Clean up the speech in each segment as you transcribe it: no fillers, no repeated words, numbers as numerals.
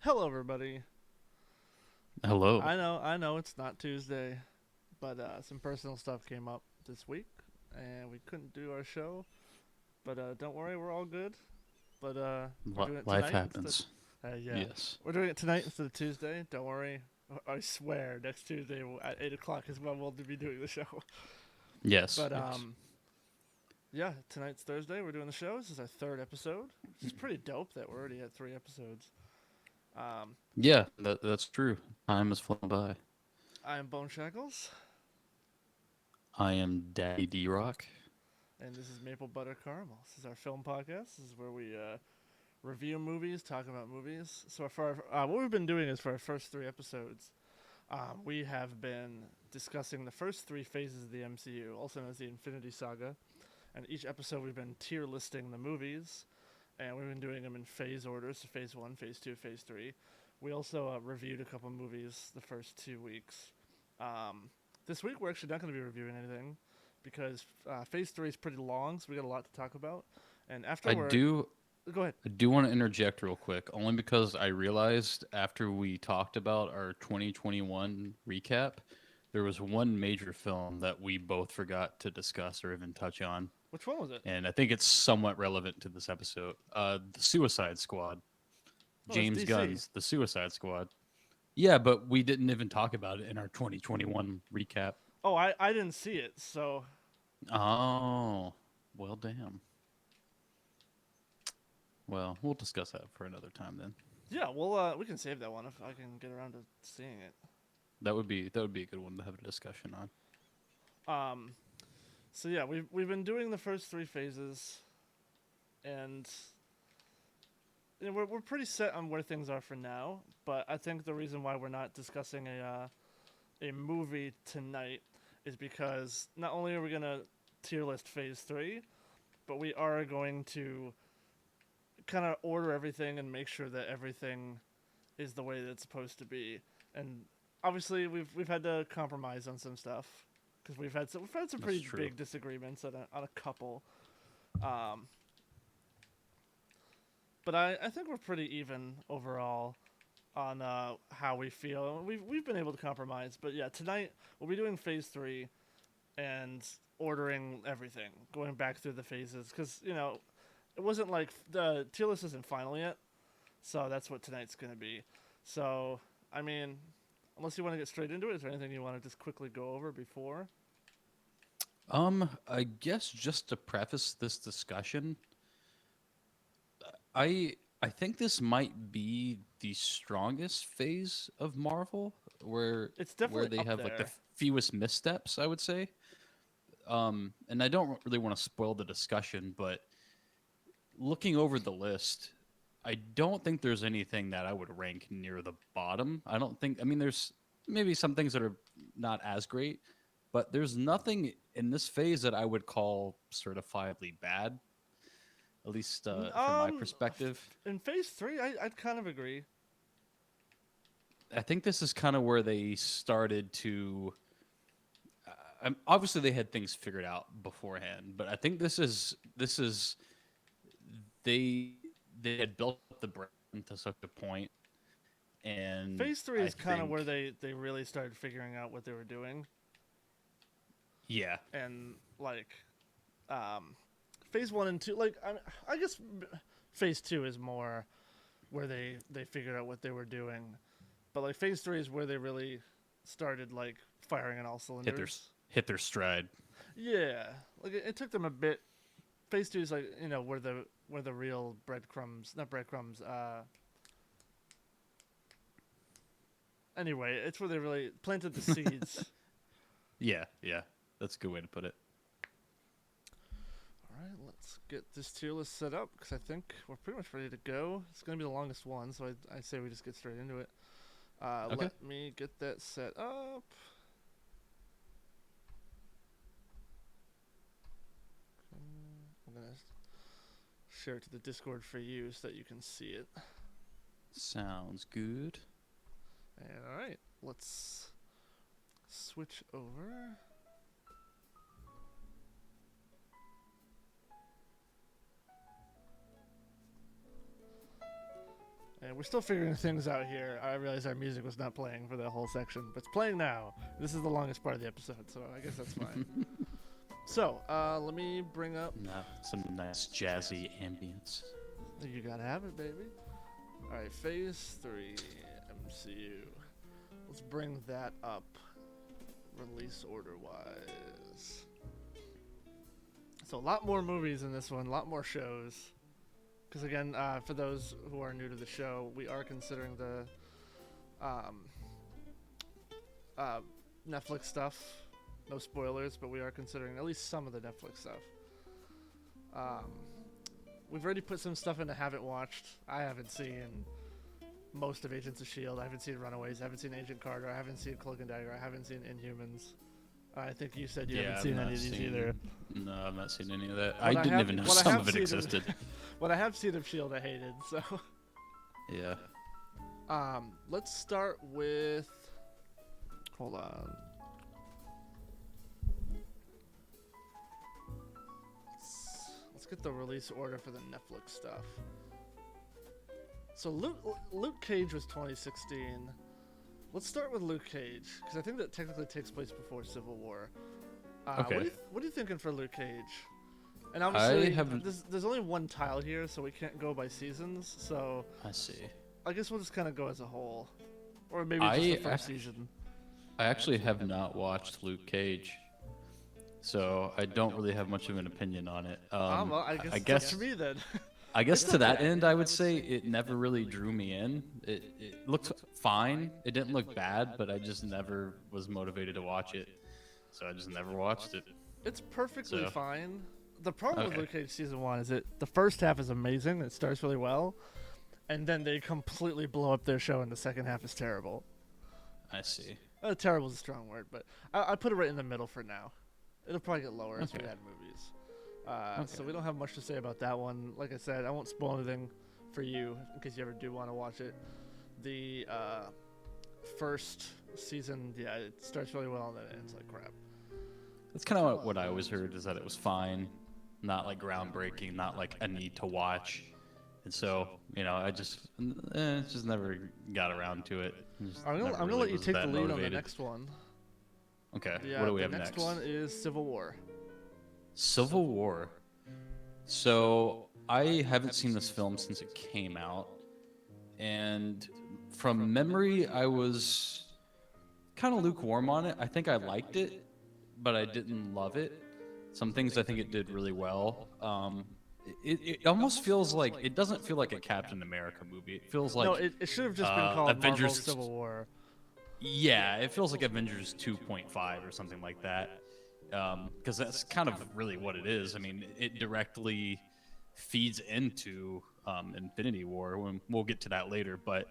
Hello, everybody. Hello. I know, it's not Tuesday, but some personal stuff came up this week, and we couldn't do our show. But don't worry, we're all good. But we're doing it Life tonight instead. happens. Yeah, Yes. we're doing it tonight instead of Tuesday. Don't worry. I swear, next Tuesday at 8 o'clock is when we'll be doing the show. Yes. But Yes. yeah, tonight's Thursday. We're doing the show. This is our third episode, which is pretty dope that we're already at 3 episodes. Um, Yeah, that's true. Time has flown by. I am Bone Shackles. I am Daddy D Rock. And this is Maple Butter Caramel. This is our film podcast. This is where we review movies, talk about movies. So for what we've been doing is for our first 3 episodes, we have been discussing the first 3 phases of the MCU, also known as the Infinity Saga. And each episode we've been tier listing the movies, and we've been doing them in phase order, so phase 1, phase 2, phase 3. We also reviewed a couple movies the first 2 weeks. Um, this week we're actually not going to be reviewing anything because phase 3 is pretty long, so we got a lot to talk about. And I afterward, do go ahead. I do want to interject real quick, only because I realized after we talked about our 2021 recap, there was one major film that we both forgot to discuss or even touch on, Which one was it? and I think it's somewhat relevant to this episode. The Suicide Squad. Oh, it's James DC. Gunn's The Suicide Squad. Yeah, but we didn't even talk about it in our 2021 recap. Oh, I didn't see it, so Oh, well, damn. Well, we'll discuss that for another time then. yeah, we can save that one if I can get around to seeing it. That would be a good one to have a discussion on. Um, so yeah, we've been doing the first 3 phases, and we're pretty set on where things are for now. But I think the reason why we're not discussing a movie tonight is because not only are we gonna tier list phase 3, but we are going to kind of order everything and make sure that everything is the way that it's supposed to be. And obviously, we've had to compromise on some stuff because we've had some That's pretty true. big disagreements on a couple. Um, but I think we're pretty even overall on how we feel. We've been able to compromise, but yeah, tonight we'll be doing phase 3 and ordering everything, going back through the phases because it wasn't like the tier list isn't final yet, so that's what tonight's gonna be. So I mean, unless you want to get straight into it, is there anything you want to just quickly go over before? I guess just to preface this discussion, I I think this might be the strongest phase of Marvel, It's where definitely they up have like the there. fewest missteps, I would say. And I don't really want to spoil the discussion, but looking over the list, I don't think there's anything that I would rank near the bottom. I don't think. I mean, there's maybe some things that are not as great, but there's nothing in this phase that I would call certifiably bad. At least from my perspective, In phase 3, I'd kind of agree. I think this is kind of where they started to. Obviously, they had things figured out beforehand, but I think this is they they had built up the brand to such a point, and Phase 3 I is kind of where think they really started figuring out what they were doing, yeah, and like um, phase 1 and 2, like I guess phase 2 is more where they figured out what they were doing, but like phase 3 is where they really started like firing on all hit their cylinders. hit their stride. Yeah, like it took them a bit. Phase 2 is like where the real breadcrumbs, not breadcrumbs. Anyway, it's where they really planted the seeds. Yeah, yeah, that's a good way to put it. All right, let's get this tier list set up because I think we're pretty much ready to go. It's gonna be the longest one, so I say we just get straight into it. Okay. Let me get that set up. I'm gonna share it to the Discord for you so that you can see it. Sounds good. And all right, let's switch over. And we're still figuring things out here. I realized our music was not playing for that whole section, but it's playing now. This is the longest part of the episode, so I guess that's fine. So, let me bring up. Some nice jazzy ambience. You gotta have it, baby. All right, Phase 3, MCU. Let's bring that up, release order-wise. So a lot more movies in this one, a lot more shows. Because again, for those who are new to the show, we are considering the Netflix stuff. No spoilers, but we are considering at least some of the Netflix stuff. We've already put some stuff in I haven't watched. I haven't seen most of Agents of S.H.I.E.L.D. I haven't seen Runaways. I haven't seen Agent Carter. I haven't seen Cloak and Dagger. I haven't seen Inhumans. I think you said you haven't seen any of these either. No, I've not seen any of that. I didn't even know some of it existed. What I have seen of S.H.I.E.L.D. I hated, so... Yeah. Let's start with... Hold on. Let's get the release order for the Netflix stuff. So Luke Cage was 2016. Let's start with Luke Cage, because I think that technically takes place before Civil War. Okay. What are you thinking for Luke Cage? And obviously, I haven't... there's only one tile here, so we can't go by seasons. So I see. I guess we'll just kind of go as a whole, or maybe just the first season. I actually have not watched Luke Cage, so I don't really have much of an opinion on it. Well, I guess it's up to me then. I guess to that end, I would say it never really drew me in. It looked fine. It didn't look bad, but I just never was motivated to watch it. So I just never watched it. It's perfectly fine. The problem with Luke Cage Season 1 is that the first half is amazing. It starts really well. And then they completely blow up their show and the second half is terrible. I see. Terrible is a strong word, but I put it right in the middle for now. It'll probably get lower as we add movies. So we don't have much to say about that one. Like I said, I won't spoil anything for you in case you ever do want to watch it. The first season, yeah, it starts really well and then it ends like crap. That's kind of what I always heard, is that it was fine, not like groundbreaking, not like a need to watch. And so, you know, I just never got around to it. I'm gonna let you take the lead on the next one. Okay, yeah, what do we have next? The next one is Civil War. Civil War. So I haven't seen this film since it came out, and from memory, I was kind of lukewarm on it. I think I liked it, but I didn't love it. Some things I think it did really well. It almost feels like, it doesn't feel like a Captain America movie. It feels like, no, it should have just been called Avengers Marvel Civil War. Yeah, it feels like Avengers 2.5 or something like that. Because that's kind of really what it is. I mean, it directly feeds into Infinity War. We'll get to that later, but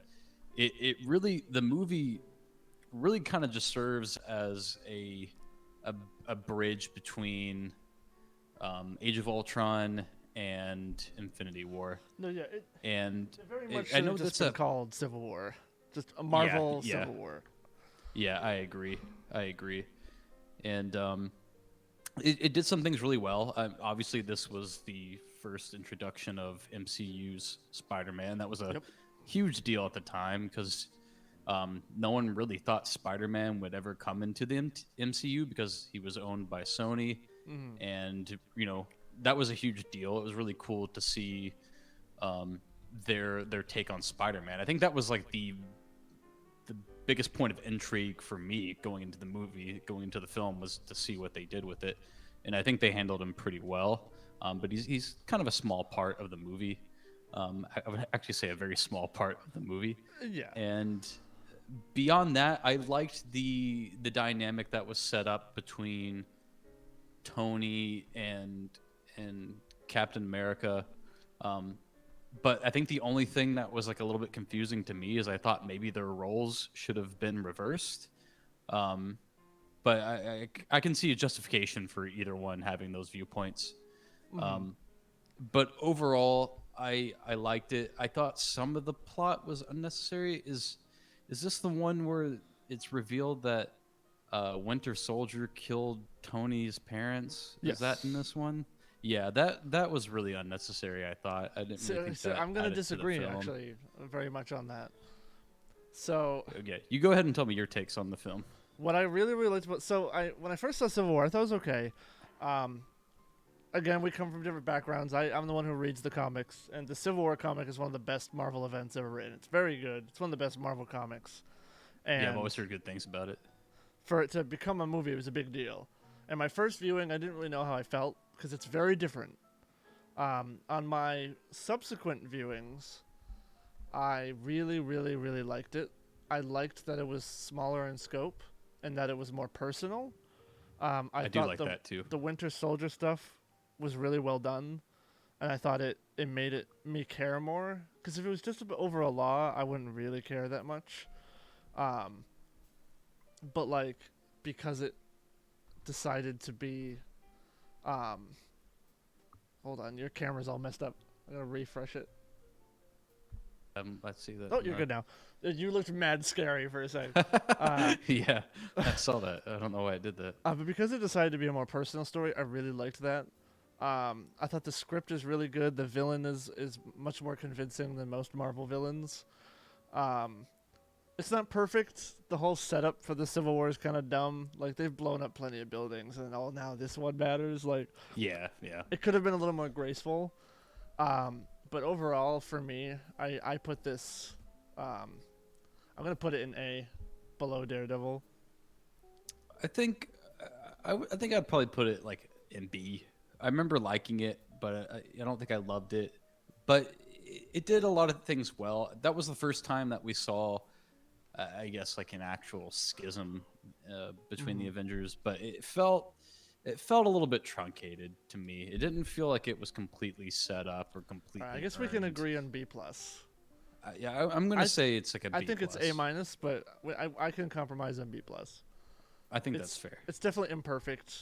it really, the movie really kind of just serves as a bridge between Age of Ultron and Infinity War. No, yeah, it very much I know just been called Civil War, just a Marvel Civil War. Yeah, I agree. And it did some things really well. Obviously, this was the first introduction of MCU's Spider-Man. That was a huge deal at the time because no one really thought Spider-Man would ever come into the MCU because he was owned by Sony. Mm-hmm. And, you know, that was a huge deal. It was really cool to see their take on Spider-Man. I think that was like the biggest point of intrigue for me going into the film, was to see what they did with it. And I think they handled him pretty well. But he's kind of a small part of the movie. I would actually say a very small part of the movie. Yeah. And beyond that, I liked the dynamic that was set up between Tony and Captain America. But I think the only thing that was like a little bit confusing to me is I thought maybe their roles should have been reversed. But I can see a justification for either one having those viewpoints. Mm-hmm. But overall, I liked it. I thought some of the plot was unnecessary. Is this the one where it's revealed that Winter Soldier killed Tony's parents? Yes. Is that in this one? Yeah, that was really unnecessary. I thought I didn't really So, think so that I'm gonna added to the disagree film. actually very much on that. So Okay, you go ahead and tell me your takes on the film. what I really liked about when I first saw Civil War, I thought it was okay. Um, Again, we come from different backgrounds. I'm the one who reads the comics, and the Civil War comic is one of the best Marvel events ever written. It's very good. It's one of the best Marvel comics, Yeah, I've and always heard good things about it. for it to become a movie, it was a big deal. And my first viewing, I didn't really know how I felt because it's very different. On my subsequent viewings, I really, really, really liked it. I liked that it was smaller in scope and that it was more personal. I I do thought like that too. the Winter Soldier stuff was really well done, and I thought it made me care more. Because if it was just over a law, I wouldn't really care that much. Um, but like because it decided to be, um, hold on, your camera's all messed up. I'm gonna refresh it. Let's see that. Oh, you're good now. You looked mad scary for a second. Yeah, I saw that. I don't know why I did that. But because it decided to be a more personal story, I really liked that. I thought the script is really good. The villain is much more convincing than most Marvel villains. Um, it's not perfect. The whole setup for the Civil War is kind of dumb. Like they've blown up plenty of buildings, and now this one matters. Like Yeah, yeah. it could have been a little more graceful. But overall, for me, I put this. I'm gonna put it in A, below Daredevil. I think I think I'd probably put it like in B. I remember liking it, but I don't think I loved it. But it did a lot of things well. That was the first time that we saw, I guess, like an actual schism between the Avengers. But it felt a little bit truncated to me. It didn't feel like it was completely set up or All right, I completely guess we can earned. agree on B plus. Yeah, I'm gonna say it's like a B I think it's plus. A minus, but I can compromise on B plus. I think It's that's fair. it's definitely imperfect.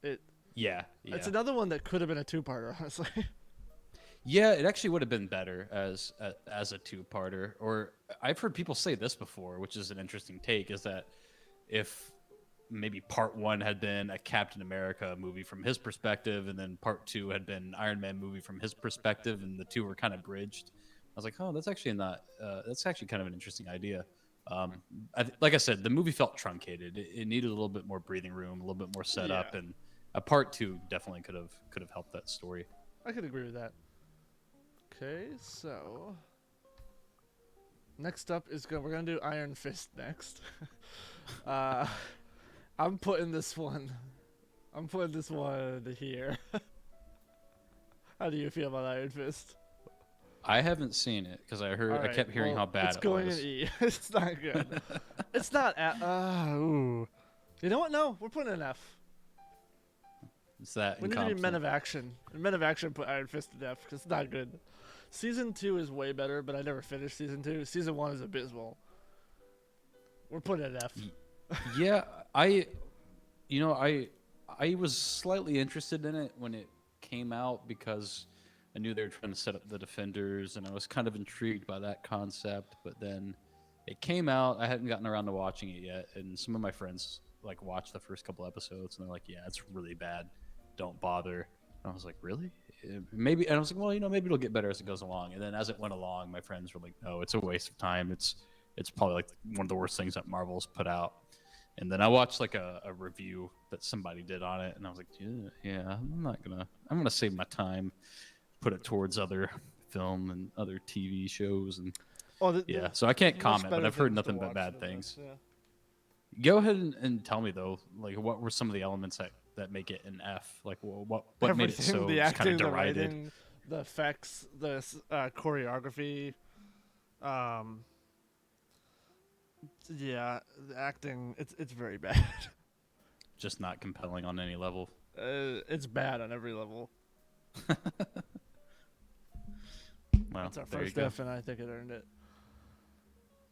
It Yeah, yeah. It's another one that could have been a two-parter, honestly. Yeah, it actually would have been better as a two-parter. Or I've heard people say this before, which is an interesting take, is that if maybe part one had been a Captain America movie from his perspective, and then part two had been Iron Man movie from his perspective, and the two were kind of bridged. I was like, oh, that's actually not. That's actually kind of an interesting idea. Like I said, the movie felt truncated. It needed a little bit more breathing room, a little bit more setup, Yeah. and a part two definitely could have helped that story. I could agree with that. Okay, so next up is we're gonna do Iron Fist next. uh, I'm putting this one. I'm putting this one here. How do you feel about Iron Fist? I haven't seen it because I All right, kept hearing well, how bad it's it going was. in E. It's not good. It's not. Ooh. You know what? No, we're putting an F. It's that We need to be Men incompetent. of Action. And Men of Action put Iron Fist in F because it's not good. Season 2 is way better, but I never finished Season 2. Season 1 is abysmal. We're putting it F. Yeah, I was slightly interested in it when it came out because I knew they were trying to set up the Defenders, and I was kind of intrigued by that concept. But then it came out. I hadn't gotten around to watching it yet, and some of my friends like watched the first couple episodes, and they're like, "Yeah, it's really bad. Don't bother." And I was like, "Really? Maybe?" And I was like, "Well, maybe it'll get better as it goes along." And then as it went along, my friends were like, "No, it's a waste of time. It's probably like one of the worst things that Marvel's put out." And then I watched like a review that somebody did on it, and I was like, yeah, I'm gonna save my time, put it towards other film and other TV shows, and Oh, yeah. So I can't much comment, but better I've heard things to nothing but watch bad than things. this, yeah. Go ahead and tell me though, like what were some of the elements that make it an F? Like what made it Everything, so the just kind acting, of the derided? writing, the effects, the choreography. Um, yeah, the acting, it's very bad. Just not compelling on any level. It's bad on every level. Well, That's our there you first go. F, and I think it earned it.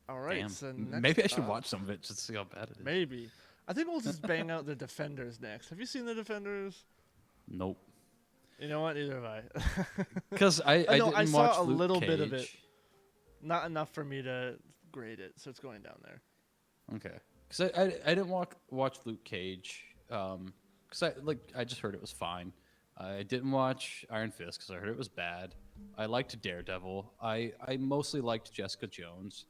All right, Damn. so next Maybe I should up- watch some of it just to see how bad it is. Maybe. I think we'll just bang out the Defenders next. Have you seen the Defenders? Nope. You know what? Neither have I. Because I know, didn't I saw watch a Luke little bit of it. Cage. Not enough for me to grade it, so it's going down there. Okay. Because I didn't watch Luke Cage. Because I just heard it was fine. I didn't watch Iron Fist because I heard it was bad. I liked Daredevil. I mostly liked Jessica Jones,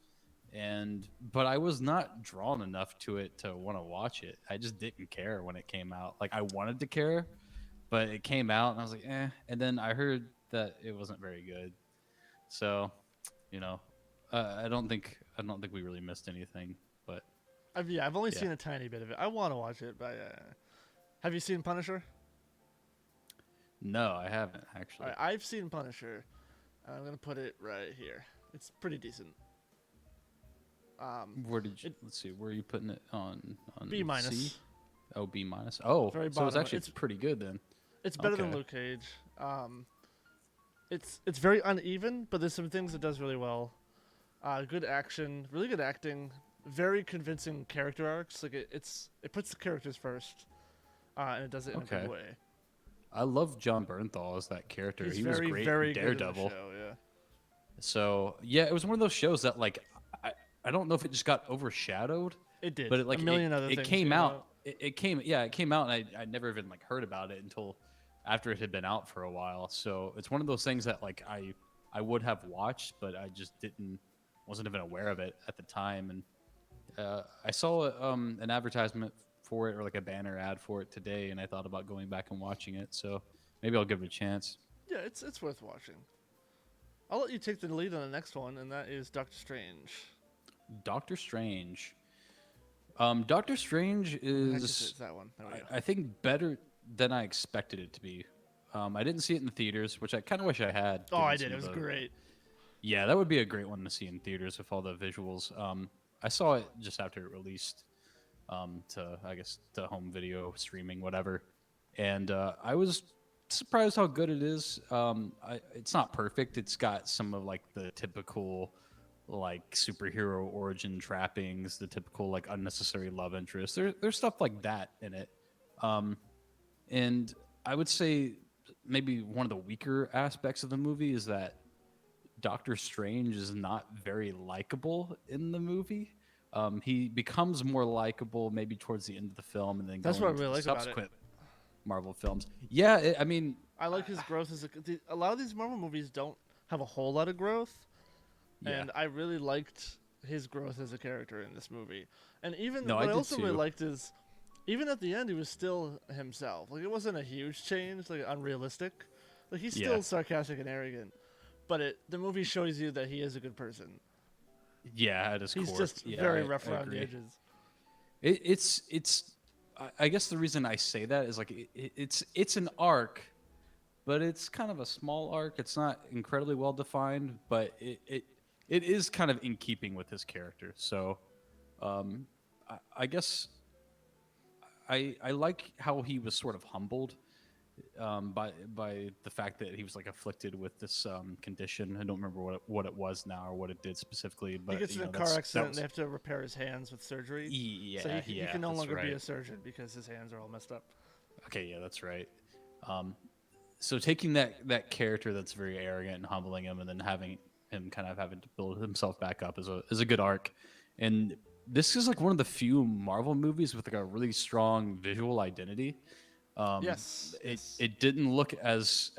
and but I was not drawn enough to it to want to watch it. I just didn't care when it came out. Like I wanted to care, but it came out and I was like, eh. And then I heard that it wasn't very good. So, you know, I don't think we really missed anything. But I've only yeah, seen a tiny bit of it. I want to watch it, but have you seen Punisher? no, I haven't All actually. right, I've seen Punisher. I'm gonna put it right here. It's pretty decent. Where did you? It Let's see. Where are you putting it on B C? minus, Oh, B minus. Oh, very so it's bottom. actually pretty good then. It's better than Okay. Luke Cage. It's very uneven, but there's some things it does really well. Good action, really good acting, very convincing character arcs. Like it puts the characters first, and it does it in a good Okay. way. I love John Bernthal as that character. He's He was very great in very good in the Daredevil. show. Yeah, So yeah, it was one of those shows that like I, I don't know if it just got overshadowed, it did. but it A like million other it things came came out. out. It came yeah, it came out and I never even like heard about it until after it had been out for a while. So it's one of those things that like I would have watched, but I just didn't wasn't even aware of it at the time. And I saw an advertisement for it or like a banner ad for it today, and I thought about going back and watching it. So maybe I'll give it a chance. Yeah, it's worth watching. I'll let you take the lead on the next one, and that is Doctor Strange. Doctor Strange. Doctor Strange What the heck is it? is, It's that one. There we go. I think, better than I expected it to be. I didn't see it in the theaters, which I kind of wish I had. Oh, Given I did. some It of was the, great. yeah, that would be a great one to see in theaters with all the visuals. I saw it just after it released to, I guess, to home video streaming, whatever. And I was surprised how good it is. It's not perfect. It's got some of like the typical like superhero origin trappings, the typical like unnecessary love interest. There's stuff like that in it. Um, and I would say maybe one of the weaker aspects of the movie is that Doctor Strange is not very likable in the movie. He becomes more likable maybe towards the end of the film, and then That's going what I into really the like about it. subsequent Marvel films. Yeah, I mean, I like his growth as a lot of these Marvel movies don't have a whole lot of growth, yeah. and I really liked his growth as a character in this movie. And even No, I what I did also really too. liked is even at the end he was still himself. Like it wasn't a huge change, like unrealistic. Like he's Yeah, still sarcastic and arrogant, but the movie shows you that he is a good person. yeah, at his He's core. just Yeah, very rough I around the agree. edges. It's. I guess the reason I say that is like it's an arc, but it's kind of a small arc. It's not incredibly well defined, but it is kind of in keeping with his character. So, um, I guess I like how he was sort of humbled by the fact that he was like afflicted with this condition. I don't remember what it was now or what it did specifically, He but gets in a car that accident and they was have to repair his hands with surgery. So yeah, he yeah, can no that's longer be right. a surgeon because his hands are all messed up. Okay, yeah, that's right. Um, so taking that character that's very arrogant and humbling him, and then having him kind of having to build himself back up is a good arc. And this is like one of the few Marvel movies with like a really strong visual identity. Yes, It yes. it didn't look as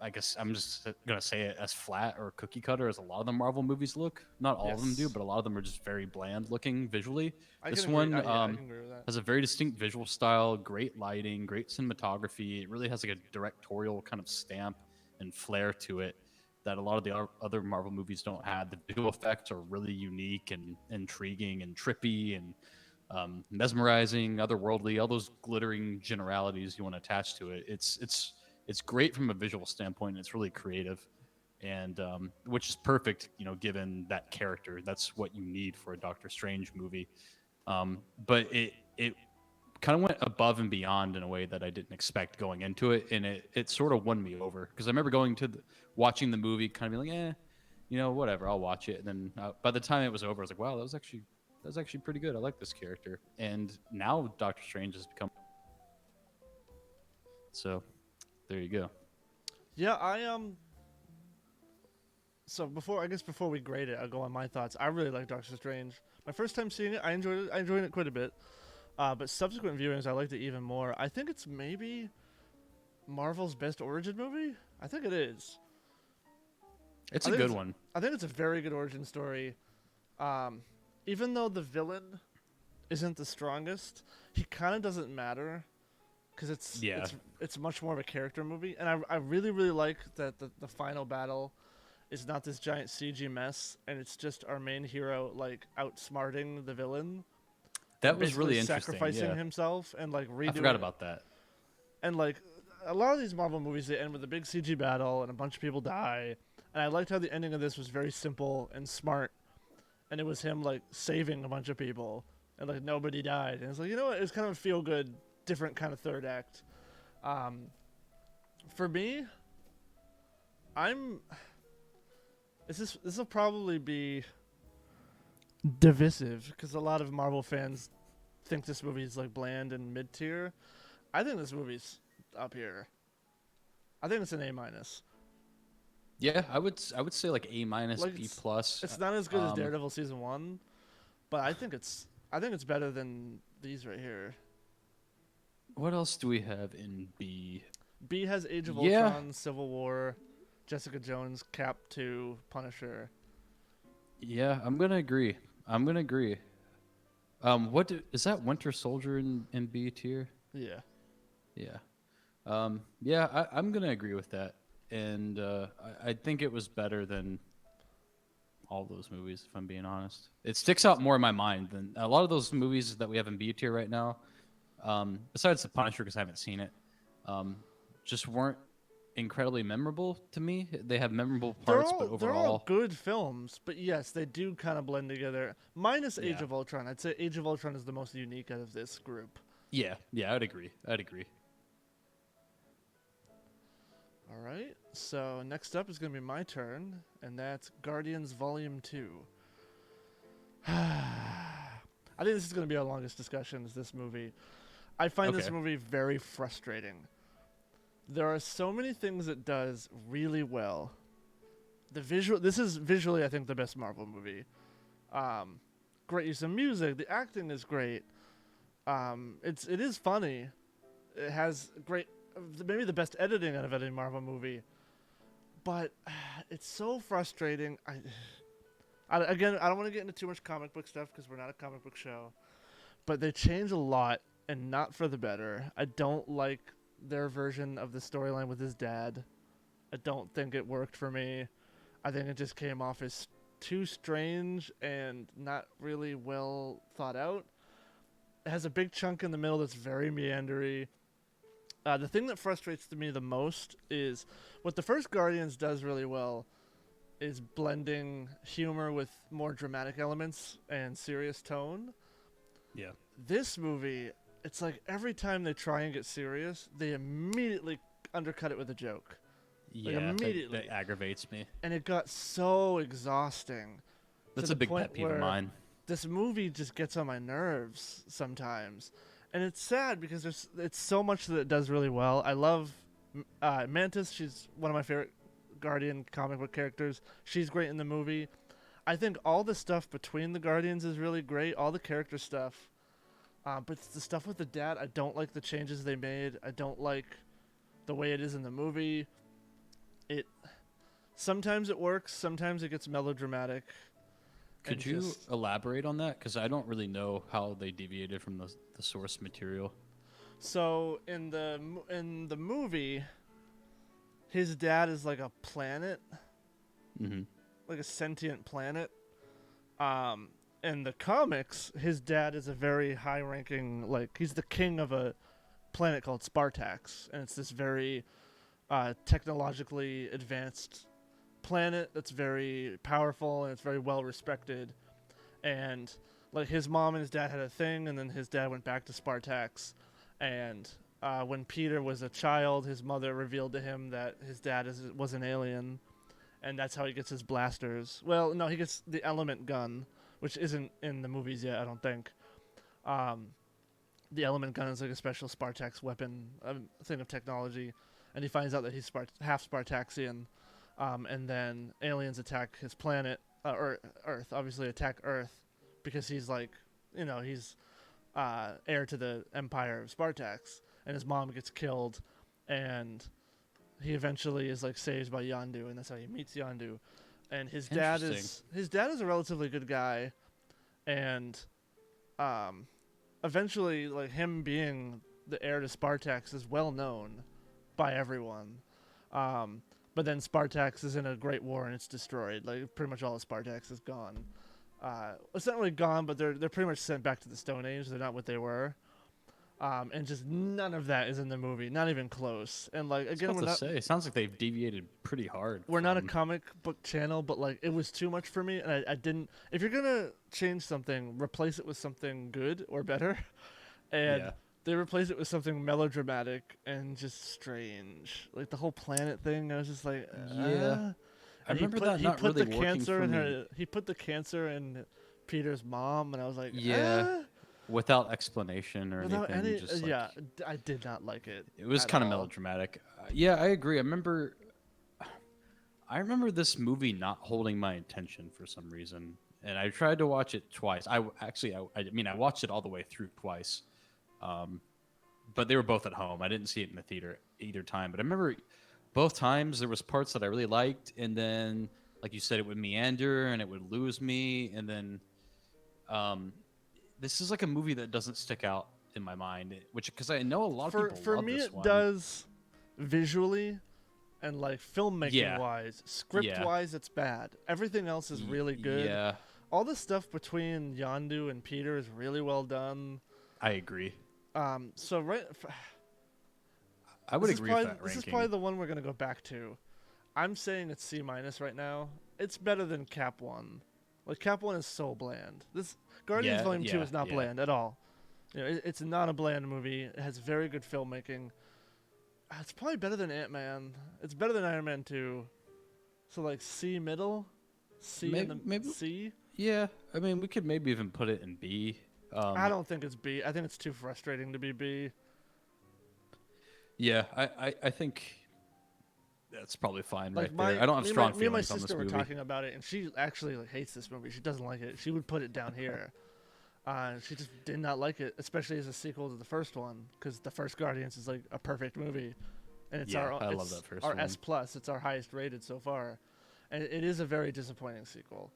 I guess I'm just gonna say it as flat or cookie cutter as a lot of the Marvel movies look. Not all of them do, Yes. but a lot of them are just very bland looking visually. I can This agree. one Yeah, I can agree with that. has a very distinct visual style, great lighting, great cinematography. It really has like a directorial kind of stamp and flair to it that a lot of the other Marvel movies don't have. The visual effects are really unique and intriguing and trippy and mesmerizing, otherworldly, all those glittering generalities you want to attach to it. It's great from a visual standpoint. It's really creative, and which is perfect, given that character. That's what you need for a Doctor Strange movie. But it kind of went above and beyond in a way that I didn't expect going into it, and it sort of won me over because I remember watching the movie, kind of being like, whatever, I'll watch it. And then by the time it was over, I was like, wow, that was actually pretty good. I like this character, and now Doctor Strange has become so. There you go. Yeah, So before we grade it, I'll go on my thoughts. I really like Doctor Strange. My first time seeing it, I enjoyed it. I enjoyed it quite a bit. But subsequent viewings, I liked it even more. I think it's maybe Marvel's best origin movie? I think it is. It's I a think good it's one. I think it's a very good origin story. Um, Even though the villain isn't the strongest, he kind of doesn't matter because Yeah, it's much more of a character movie, and I really really like that the final battle is not this giant CG mess, and it's just our main hero like outsmarting the villain that and was basically really interesting. sacrificing Yeah, himself and like I forgot redoing about that. and like a lot of these Marvel movies they end with a big CG battle and a bunch of people die. And I liked how the ending of this was very simple and smart, and it was him like saving a bunch of people, and like nobody died. And it's like, you know what? It was kind of a feel good, different kind of third act. Um, for me, I'm. This will probably be divisive because a lot of Marvel fans think this movie is like bland and mid tier. I think this movie's up here. I think it's an A minus. Yeah, I would say like A minus, Like B plus. it's not as good as Um, Daredevil season one, but I think it's better than these right here. what else do we have in B? B has Age of Yeah, Ultron, Civil War, Jessica Jones, Cap 2, Punisher. yeah, I'm gonna agree. I'm gonna agree. Is that Winter Soldier in B tier? Yeah. Yeah. Yeah, I'm gonna agree with that, and I think it was better than all those movies. If I'm being honest, it sticks out more in my mind than a lot of those movies that we have in B tier right now. Besides the Punisher, because I haven't seen it, um, just weren't incredibly memorable to me. They have memorable parts, but They're all overall, good films, but yes, they do kind of blend together. Minus Age yeah, of Ultron. I'd say Age of Ultron is the most unique out of this group. yeah, I'd agree. I'd agree. All right. So next up is going to be my turn, and that's Guardians Volume 2. I think this is going to be our longest discussion is this movie. I find this Okay. movie very frustrating. There are so many things it does really well. This is visually I think the best Marvel movie. Great use of music, the acting is great. It is funny. It has great maybe the best editing out of any Marvel movie. But it's so frustrating. Again, I don't want to get into too much comic book stuff because we're not a comic book show. But they change a lot and not for the better. I don't like their version of the storyline with his dad. I don't think it worked for me. I think it just came off as too strange and not really well thought out. It has a big chunk in the middle that's very meandery. The thing that frustrates me the most is what the first Guardians does really well is blending humor with more dramatic elements and serious tone. Yeah. This movie, it's like every time they try and get serious, they immediately undercut it with a joke. Like Yeah, immediately. that aggravates me. And it got so exhausting. That's To a the big point pet peeve of where mine. this movie just gets on my nerves sometimes. And it's sad because it's so much that it does really well. I love Mantis. She's one of my favorite Guardian comic book characters. She's great in the movie. I think all the stuff between the Guardians is really great. All the character stuff. But it's the stuff with the dad, I don't like the changes they made. I don't like the way it is in the movie. It sometimes it works. Sometimes it gets melodramatic. Could you elaborate on that? Because I don't really know how they deviated from the source material. So in the movie, his dad is like a planet, Mm-hmm. like a sentient planet. In the comics, his dad is a very high-ranking, like he's the king of a planet called Spartax, and it's this very technologically advanced planet that's very powerful and it's very well respected. And like his mom and his dad had a thing, and then his dad went back to Spartax. And when Peter was a child, his mother revealed to him that his dad was an alien, and that's how he gets his blasters. Well, no, he gets the element gun, which isn't in the movies yet, I don't think. The element gun is like a special Spartax weapon, a thing of technology, and he finds out that he's half Spartaxian. And then aliens attack his planet, or Earth, obviously attack Earth, because he's like, he's heir to the empire of Spartax, and his mom gets killed, and he eventually is like saved by Yondu, and that's how he meets Yondu. And Interesting. his dad is a relatively good guy, and um, eventually, like him being the heir to Spartax is well known by everyone. Um, but then Spartax is in a great war and it's destroyed. Like pretty much all of Spartax is gone. It's not really gone, but they're pretty much sent back to the Stone Age. They're not what they were. And just none of that is in the movie, not even close. And like I was again, about to say, it sounds like they've deviated pretty hard we're not a from. comic book channel, but like it was too much for me, and I didn't. If you're gonna change something, replace it with something good or better, and Yeah, they replaced it with something melodramatic and just strange, like the whole planet thing. I was just like, yeah. I And remember that he not put really the working cancer for in me. her. He put the cancer in Peter's mom, and I was like, Yeah, without explanation or without anything, any. just like Yeah, I did not like it it was at kind of all. melodramatic. Yeah, I agree. I remember this movie not holding my attention for some reason, and I tried to watch it twice. I mean, I watched it all the way through twice, um, but they were both at home. I didn't see it in the theater either time. But I remember both times there was parts that I really liked, and then, like you said, it would meander and it would lose me, and then um, this is like a movie that doesn't stick out in my mind, which because I know a lot of people For love me, this it one. does visually and like filmmaking Yeah, wise, script yeah, wise, it's bad. Everything else is really good. yeah. All the stuff between Yondu and Peter is really well done. I agree. So I would agree with that this is probably ranking. the one we're gonna go back to. I'm saying it's C minus right now. It's better than Cap One. Like Cap One is so bland. This Guardians Yeah, Volume Two yeah, is not yeah. bland at all. You know, it's not a bland movie. It has very good filmmaking. It's probably better than Ant Man. It's better than Iron Man 2. So like C middle, C in Maybe, the maybe, C. yeah. I mean, we could maybe even put it in B. I don't think it's B. I think it's too frustrating to be B. Yeah, I think that's probably fine Like right there. I don't have strong me and my feelings on this sister were movie. talking about it, and she actually like, hates this movie. She doesn't like it. She would put it down here. She just did not like it, especially as a sequel to the first one, because the first Guardians is like a perfect movie, and it's Yeah, I it's love that first our one. S plus. It's our highest rated so far, and it is a very disappointing sequel.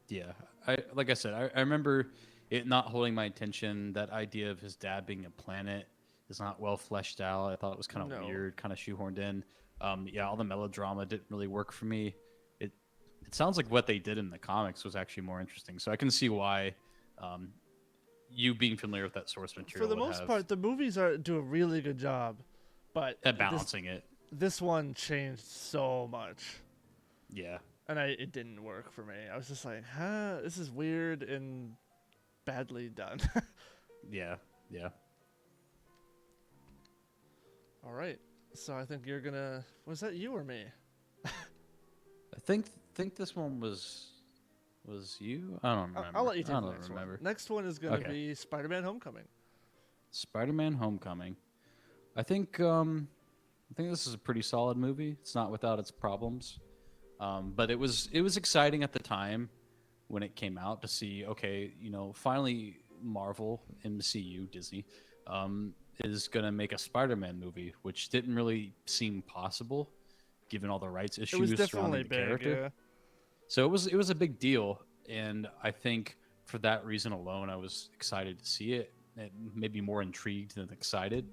Yeah, I like I said, I remember it not holding my attention. That idea of his dad being a planet is not well fleshed out. I thought it was kind of No, weird, kind of shoehorned in. Yeah, all the melodrama didn't really work for me. It it sounds like what they did in the comics was actually more interesting. So I can see why um, you being familiar with that source for material the would most have part, the movies do a really good job, but at balancing it. this one changed so much. Yeah, And it didn't work for me. I was just like, huh, this is weird and badly done. yeah, yeah. All right. So I think you're gonna. Was that you or me? I think this one was you. I don't remember. I'll let you I take the don't next remember. one. Next one is gonna Okay. be Spider-Man: Homecoming. Spider-Man: Homecoming. I think this is a pretty solid movie. It's not without its problems, but it was exciting at the time when it came out to see. Okay, finally Marvel MCU Disney is gonna make a Spider-Man movie, which didn't really seem possible given all the rights It was issues surrounding definitely the big. character. Yeah. So it was a big deal, and I think for that reason alone, I was excited to see it, and maybe more intrigued than excited.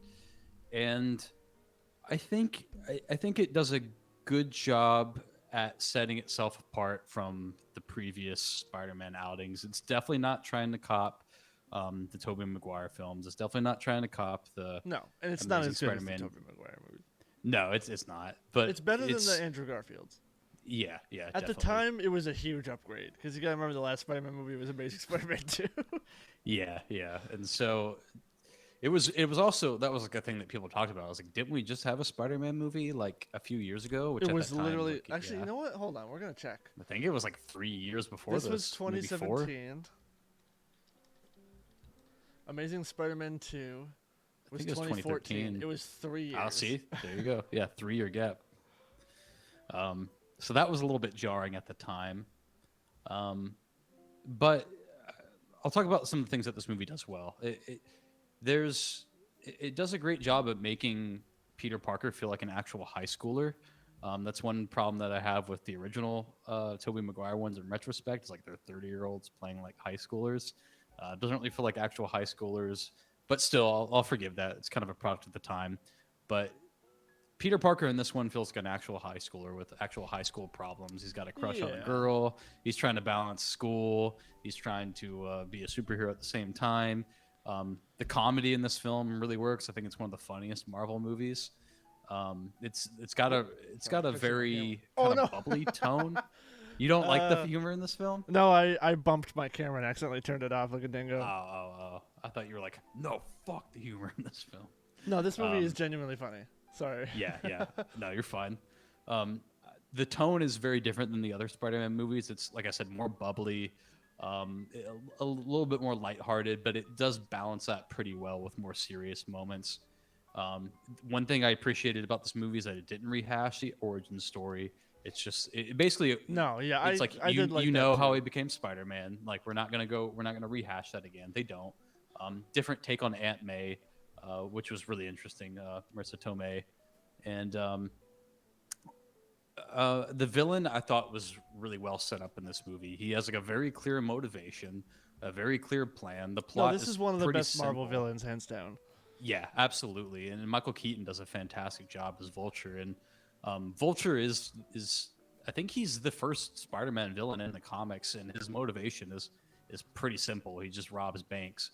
And I think it does a good job at setting itself apart from the previous Spider-Man outings. It's definitely not trying to cop the Tobey Maguire films. It's definitely not trying to cop the No, and it's not Amazing as good as the Spider-Man. Tobey Maguire movie. No, it's not. But It's better than it's the Andrew Garfield's. yeah, yeah, At the definitely. time, it was a huge upgrade because you gotta remember the last Spider-Man movie was Amazing Spider-Man 2. Yeah, yeah. And so it was also that was like a thing that people talked about. I was like, didn't we just have a Spider-Man movie like a few years ago? Which It at was that time, literally like, actually. yeah, You know what? Hold on, we're gonna check. I think it was like 3 years before This this. was Maybe 4. 2017. Amazing Spider-Man 2 I was think it was 2014. 2013. It was 3 years. Ah, see, there you go. Yeah, 3-year gap. So that was a little bit jarring at the time. But I'll talk about some of the things that this movie does well. It does a great job of making Peter Parker feel like an actual high schooler. That's one problem that I have with the original Tobey Maguire ones in retrospect. Is like they're 30-year-olds playing like high schoolers. Doesn't really feel like actual high schoolers, but still, I'll forgive that. It's kind of a product of the time. But Peter Parker in this one feels like an actual high schooler with actual high school problems. He's got a crush on a Yeah. girl. He's trying to balance school. He's trying to be a superhero at the same time. The comedy in this film really works. I think it's one of the funniest Marvel movies. It's got a Sorry, fixing my very camera. kind Oh, of no. bubbly tone. You don't like the Uh, humor in this film? No, I bumped my camera and accidentally turned it off like a Oh, dingo. oh, oh. I thought you were like, no, fuck the humor in this film. No, this movie is Um, genuinely funny. Sorry. Yeah, yeah. No, you're fine. Um, the tone is very different than the other Spider-Man movies. It's like I said, more bubbly, a little bit more lighthearted, but it does balance that pretty well with more serious moments. One thing I appreciated about this movie is that it didn't rehash the origin story. It's just it basically No, yeah, it's like I did like you that know how too. he became Spider-Man. Like we're not gonna rehash that again. They don't. Different take on Aunt May, which was really interesting. Marissa Tomei, and the villain I thought was really well set up in this movie. He has like a very clear motivation, a very clear plan. The No, plot this is is one of the pretty best Marvel simple. villains, hands down. Yeah, absolutely. And Michael Keaton does a fantastic job as Vulture. And Vulture is I think he's the first Spider-Man villain in the comics, and his motivation is pretty simple. He just robs banks.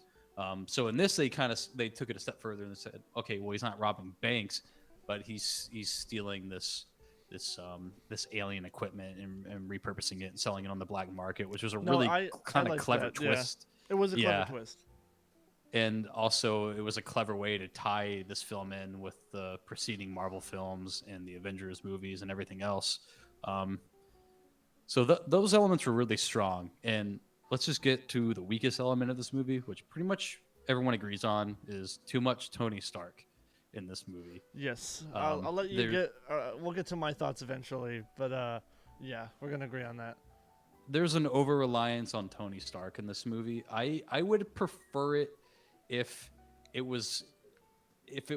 So in this, they took it a step further and said, okay, well he's not robbing banks, but he's stealing this alien equipment and repurposing it and selling it on the black market, which was a No, really I kind of like clever that. Yeah, twist. it was a clever Yeah, twist. and also it was a clever way to tie this film in with the preceding Marvel films and the Avengers movies and everything else. Um, so those elements were really strong. And let's just get to the weakest element of this movie, which pretty much everyone agrees on is too much Tony Stark in this movie. Yes, Um, I'll let you there, get. We'll get to my thoughts eventually, but yeah, we're gonna agree on that. there's an over reliance on Tony Stark in this movie. I would prefer it if it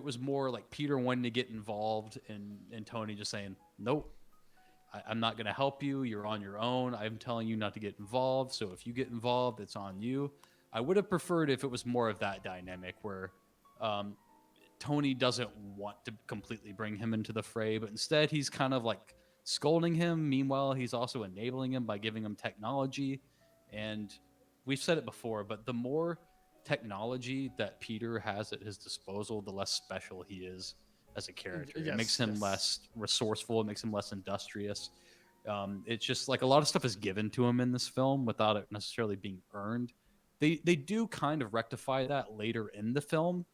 was more like Peter wanting to get involved and Tony just saying, nope, I'm not going to help you. You're on your own. I'm telling you not to get involved. So if you get involved, it's on you. I would have preferred if it was more of that dynamic where um, Tony doesn't want to completely bring him into the fray, but instead he's kind of like scolding him. Meanwhile, he's also enabling him by giving him technology. And we've said it before, but the more technology that Peter has at his disposal, the less special he is as a character. It makes Yes, him yes. less resourceful. It makes him less industrious. It's just like a lot of stuff is given to him in this film without it necessarily being earned. They do kind of rectify that later in the film,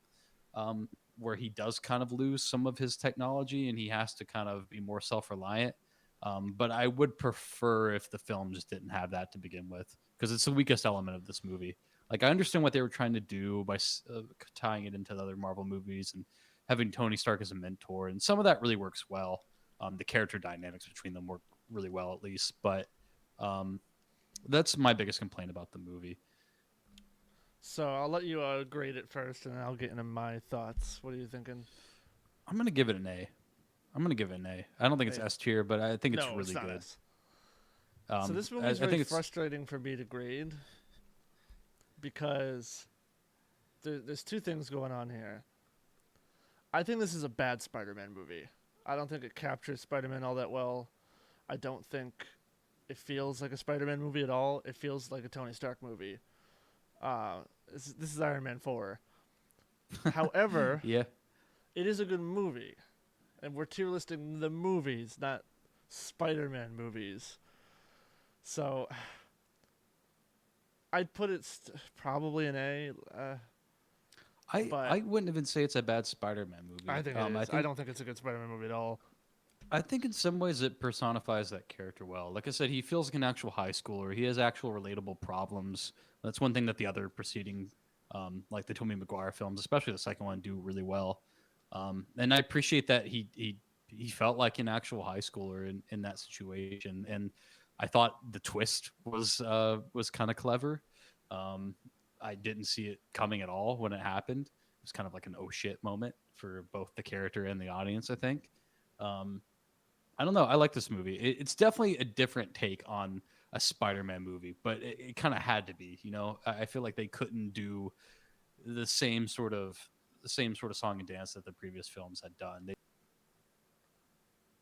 where he does kind of lose some of his technology and he has to kind of be more self-reliant. But I would prefer if the film just didn't have that to begin with, because it's the weakest element of this movie. Like I understand what they were trying to do by tying it into the other Marvel movies and having Tony Stark as a mentor, and some of that really works well. The character dynamics between them work really well, at least. But um, that's my biggest complaint about the movie. So I'll let you grade it first, and then I'll get into my thoughts. What are you thinking? I'm gonna give it an A. I'm gonna give it an A. I don't think it's A. S tier, but I think it's No, it's really not good. S. So this movie I is think very it's frustrating for me to grade because there's two things going on here. I think this is a bad Spider-Man movie. I don't think it captures Spider-Man all that well. I don't think it feels like a Spider-Man movie at all. It feels like a Tony Stark movie. This is Iron Man 4. However, yeah. it is a good movie. And we're tier listing the movies, not Spider-Man movies. So I'd put it probably an A. But I wouldn't even say it's a bad Spider-Man movie. I think it is. I don't think it's a good Spider-Man movie at all. I think in some ways it personifies that character well. Like I said, he feels like an actual high schooler. He has actual relatable problems. That's one thing that the other preceding, like the Tobey Maguire films, especially the second one, do really well. And I appreciate that he felt like an actual high schooler in that situation. And I thought the twist was kind of clever. I didn't see it coming at all when it happened. It was kind of like an oh shit moment for both the character and the audience. I think. Um, I don't know. I like this movie. It's definitely a different take on a Spider-Man movie, but it kind of had to be. You know, I feel like they couldn't do the same sort of song and dance that the previous films had done. Maybe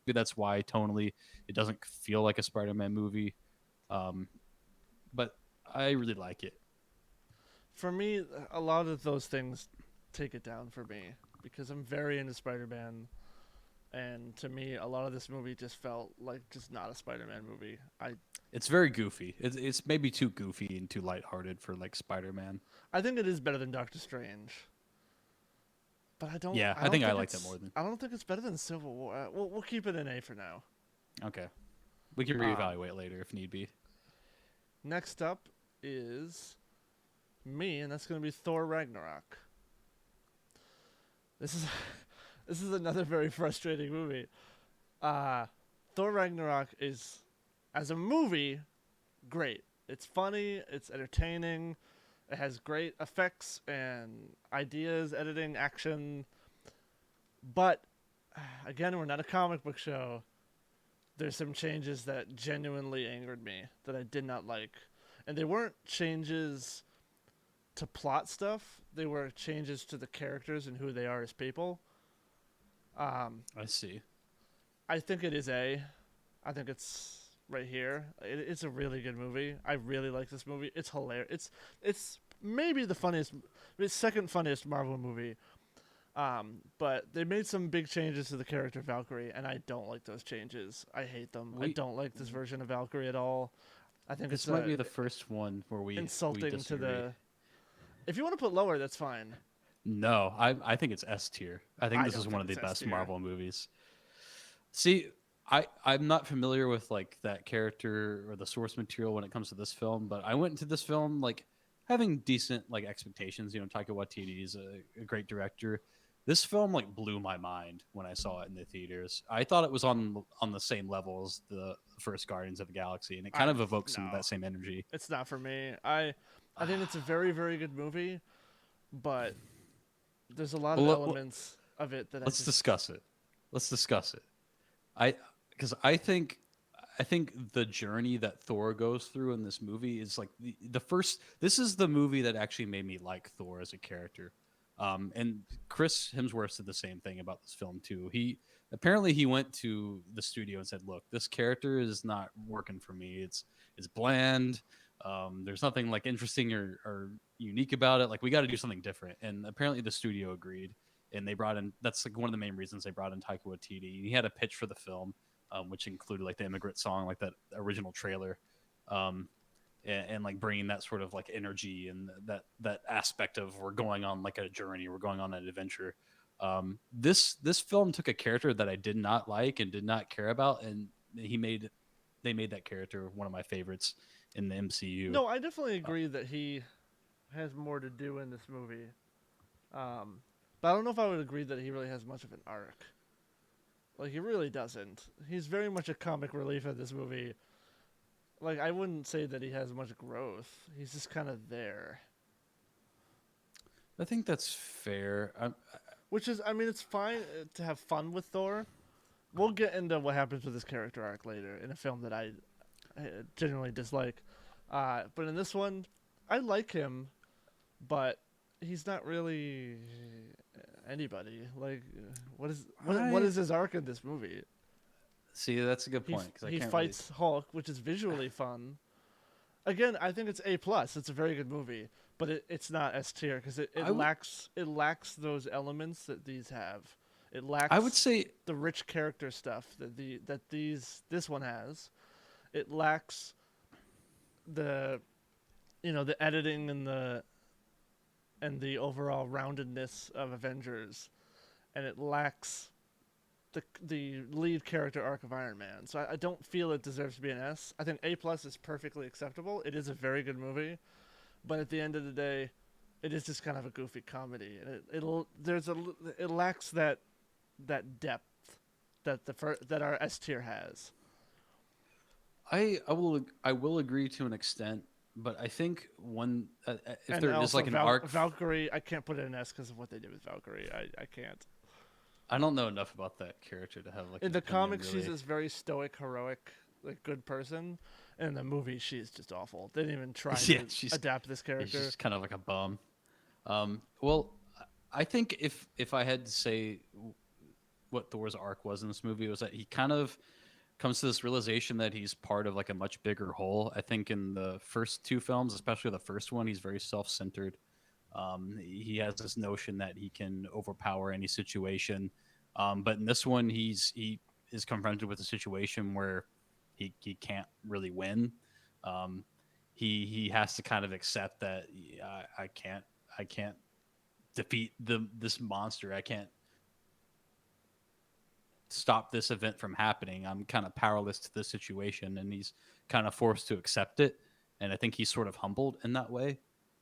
that's why tonally it doesn't feel like a Spider-Man movie. Um, but I really like it. For me, a lot of those things take it down for me because I'm very into Spider-Man, and to me, a lot of this movie just felt like just not a Spider-Man movie. It's very goofy. It's maybe too goofy and too lighthearted for like Spider-Man. I think it is better than Doctor Strange, but Yeah, I I don't think I think like that more it's than. I don't think it's better than Civil War. We'll keep it an A for now. Okay, we can Um, reevaluate later if need be. Next up is me, and that's going to be Thor Ragnarok. This is this is another very frustrating movie. Uh, Thor Ragnarok is, as a movie, great. It's funny, it's entertaining, it has great effects and ideas, editing, action. But again, we're not a comic book show. There's some changes that genuinely angered me that I did not like. And they weren't changes to plot stuff, they were changes to the characters and who they are as people. Um, I see. I think it is A. I think it's right here. It's a really good movie. I really like this movie. It's hilarious. It's maybe the funniest, it's second funniest Marvel movie. But they made some big changes to the character Valkyrie, and I don't like those changes. I hate them. I We don't like this version of Valkyrie at all. I think This it's might be the first one where we insulting to disagree. the. If you want to put lower, that's fine. No, I think it's S tier. I think I this don't is one think of the it's S best tier. Marvel movies. See, I'm not familiar with like that character or the source material when it comes to this film, but I went into this film like having decent like expectations. You know, Taika Waititi is a great director. This film like blew my mind when I saw it in the theaters. I thought it was on the same level as the first Guardians of the Galaxy, and it kind I of evokes some of no, that same energy. it's not for me. I think it's a very very good movie, but there's a lot of Well, elements of it that I let's just discuss it. Let's discuss it. I because I think the journey that Thor goes through in this movie is like the first. This is the movie that actually made me like Thor as a character. And Chris Hemsworth said the same thing about this film too. He went to the studio and said, "Look, this character is not working for me. It's bland. There's nothing like interesting or unique about it. Like we got to do something different." And apparently the studio agreed, and they brought in. That's like one of the main reasons they brought in Taika Waititi. He had a pitch for the film, which included like the immigrant song, like that original trailer. Um, and like bringing that sort of like energy and that aspect of we're going on like a journey, we're going on an adventure. This film took a character that I did not like and did not care about, and they made that character one of my favorites in the MCU. no. I definitely agree that he has more to do in this movie. But I don't know if I would agree that he really has much of an arc. Like he really doesn't. He's very much a comic relief in this movie. Like I wouldn't say that he has much growth. He's just kind of there. I think that's fair. Which is, I mean, it's fine to have fun with Thor. We'll get into what happens with his character arc later in a film that I genuinely dislike. But in this one, I like him, but he's not really anybody. Like, what is his arc in this movie? See, that's a good point because I He can't fights Hulk, which is visually fun. Again, I think it's A plus. It's a very good movie, but it's not S tier because it lacks those elements that these have. It lacks I would say the rich character stuff that this one has. It lacks the the editing and the overall roundedness of Avengers, and it lacks the lead character arc of Iron Man. So I don't feel it deserves to be an S. I think A plus is perfectly acceptable. It is a very good movie, but at the end of the day, it is just kind of a goofy comedy, and it lacks that depth that our S tier has. I will agree to an extent, but I think one if And there is also like an arc. Valkyrie, I can't put it in S because of what they did with Valkyrie. I can't. I don't know enough about that character to have like In an the opinion comics, she's really. this very stoic, heroic, like good person. In the movie, she's just awful. They didn't even try Yeah, to she's adapt this she's character. just kind of like a bum. Well, I think if I had to say what Thor's arc was in this movie, was that he kind of comes to this realization that he's part of like a much bigger whole. I think in the first two films, especially the first one, he's very self-centered. He has this notion that he can overpower any situation, but in this one, he is confronted with a situation where he can't really win. Um, he has to kind of accept that yeah, I can't defeat this monster. I can't stop this event from happening. I'm kind of powerless to this situation, and he's kind of forced to accept it. And I think he's sort of humbled in that way.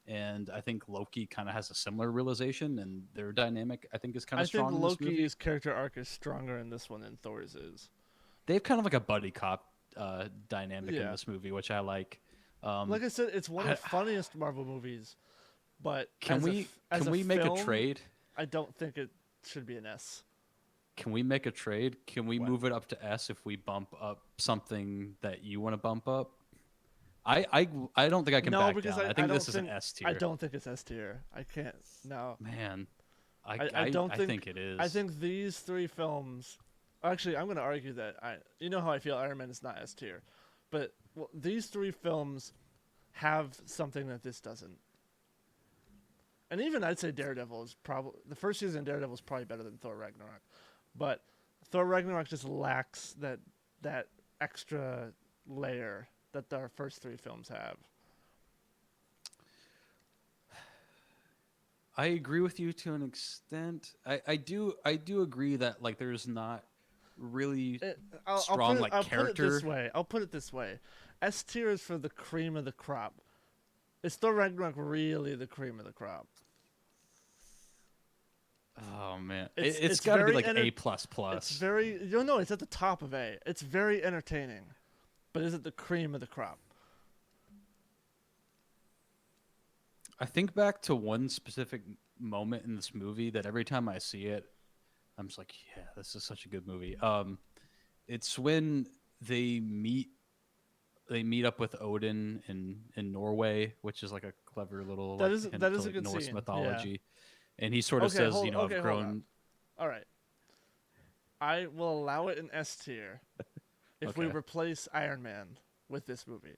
And I think Loki kind of has a similar realization, and their dynamic I think is kind I of think strong in this movie. Loki's character arc is stronger in this one than Thor's is. They have kind of like a buddy cop dynamic in Yeah, this movie, which I like. Um, like I said, it's one of I, the funniest Marvel movies. But can we as can a we make a film, trade? I don't think it should be an S. Can we make a trade? Can we What? move it up to S if we bump up something that you want to bump up? I don't think I can No, back because down. I I think don't this is an think S I tier. don't think it's S tier. I can't. No, Man, I don't I think. think it is. I think these three films. Actually, I'm going to argue that You know how I feel. Iron Man is not S tier, but well, these three films have something that this doesn't. And even I'd say Daredevil is probably the first season of Daredevil is probably better than Thor Ragnarok, but Thor Ragnarok just lacks that extra layer that our first three films have. I agree with you to an extent. I do agree that like there's not really strong like I'll put it character. this way. I'll put it this way. S tier is for the cream of the crop. Is Thor Ragnarok really the cream of the crop? Oh man, It's it's got to be very like A it's plus plus. very you know it's at the top of A. It's very entertaining, but is it the cream of the crop? I think back to one specific moment in this movie that every time I see it, I'm just like, yeah, this is such a good movie. It's when they meet up with Odin in Norway, which is like a clever little like hint That to is a like good Norse scene. Yeah. mythology. And he sort of says, you know, I've Hold on. grown. All right. I will allow it in S tier if we Okay, replace Iron Man with this movie.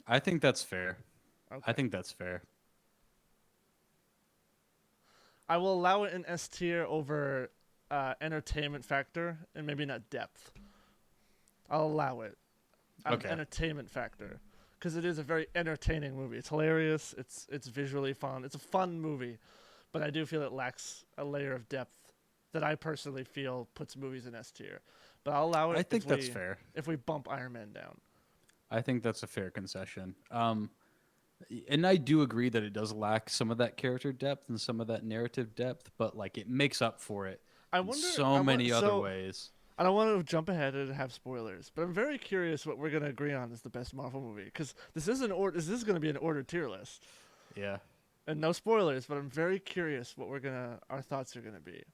I think that's fair. I Okay. think that's fair. I will allow it in S tier over entertainment factor and maybe not depth. I'll allow it out of Okay, entertainment factor because it is a very entertaining movie. It's hilarious. It's visually fun. It's a fun movie, but I do feel it lacks a layer of depth that I personally feel puts movies in S tier. But I'll allow I it think that's fair. if we bump Iron Man down. I think that's a fair concession. And I do agree that it does lack some of that character depth and some of that narrative depth, but like it makes up for it I in wonder. so many other ways. I don't want to jump ahead and have spoilers, but I'm very curious what we're gonna agree on is the best Marvel movie because this is this is gonna be an ordered tier list Yeah. and no spoilers, but I'm very curious what our thoughts are gonna be.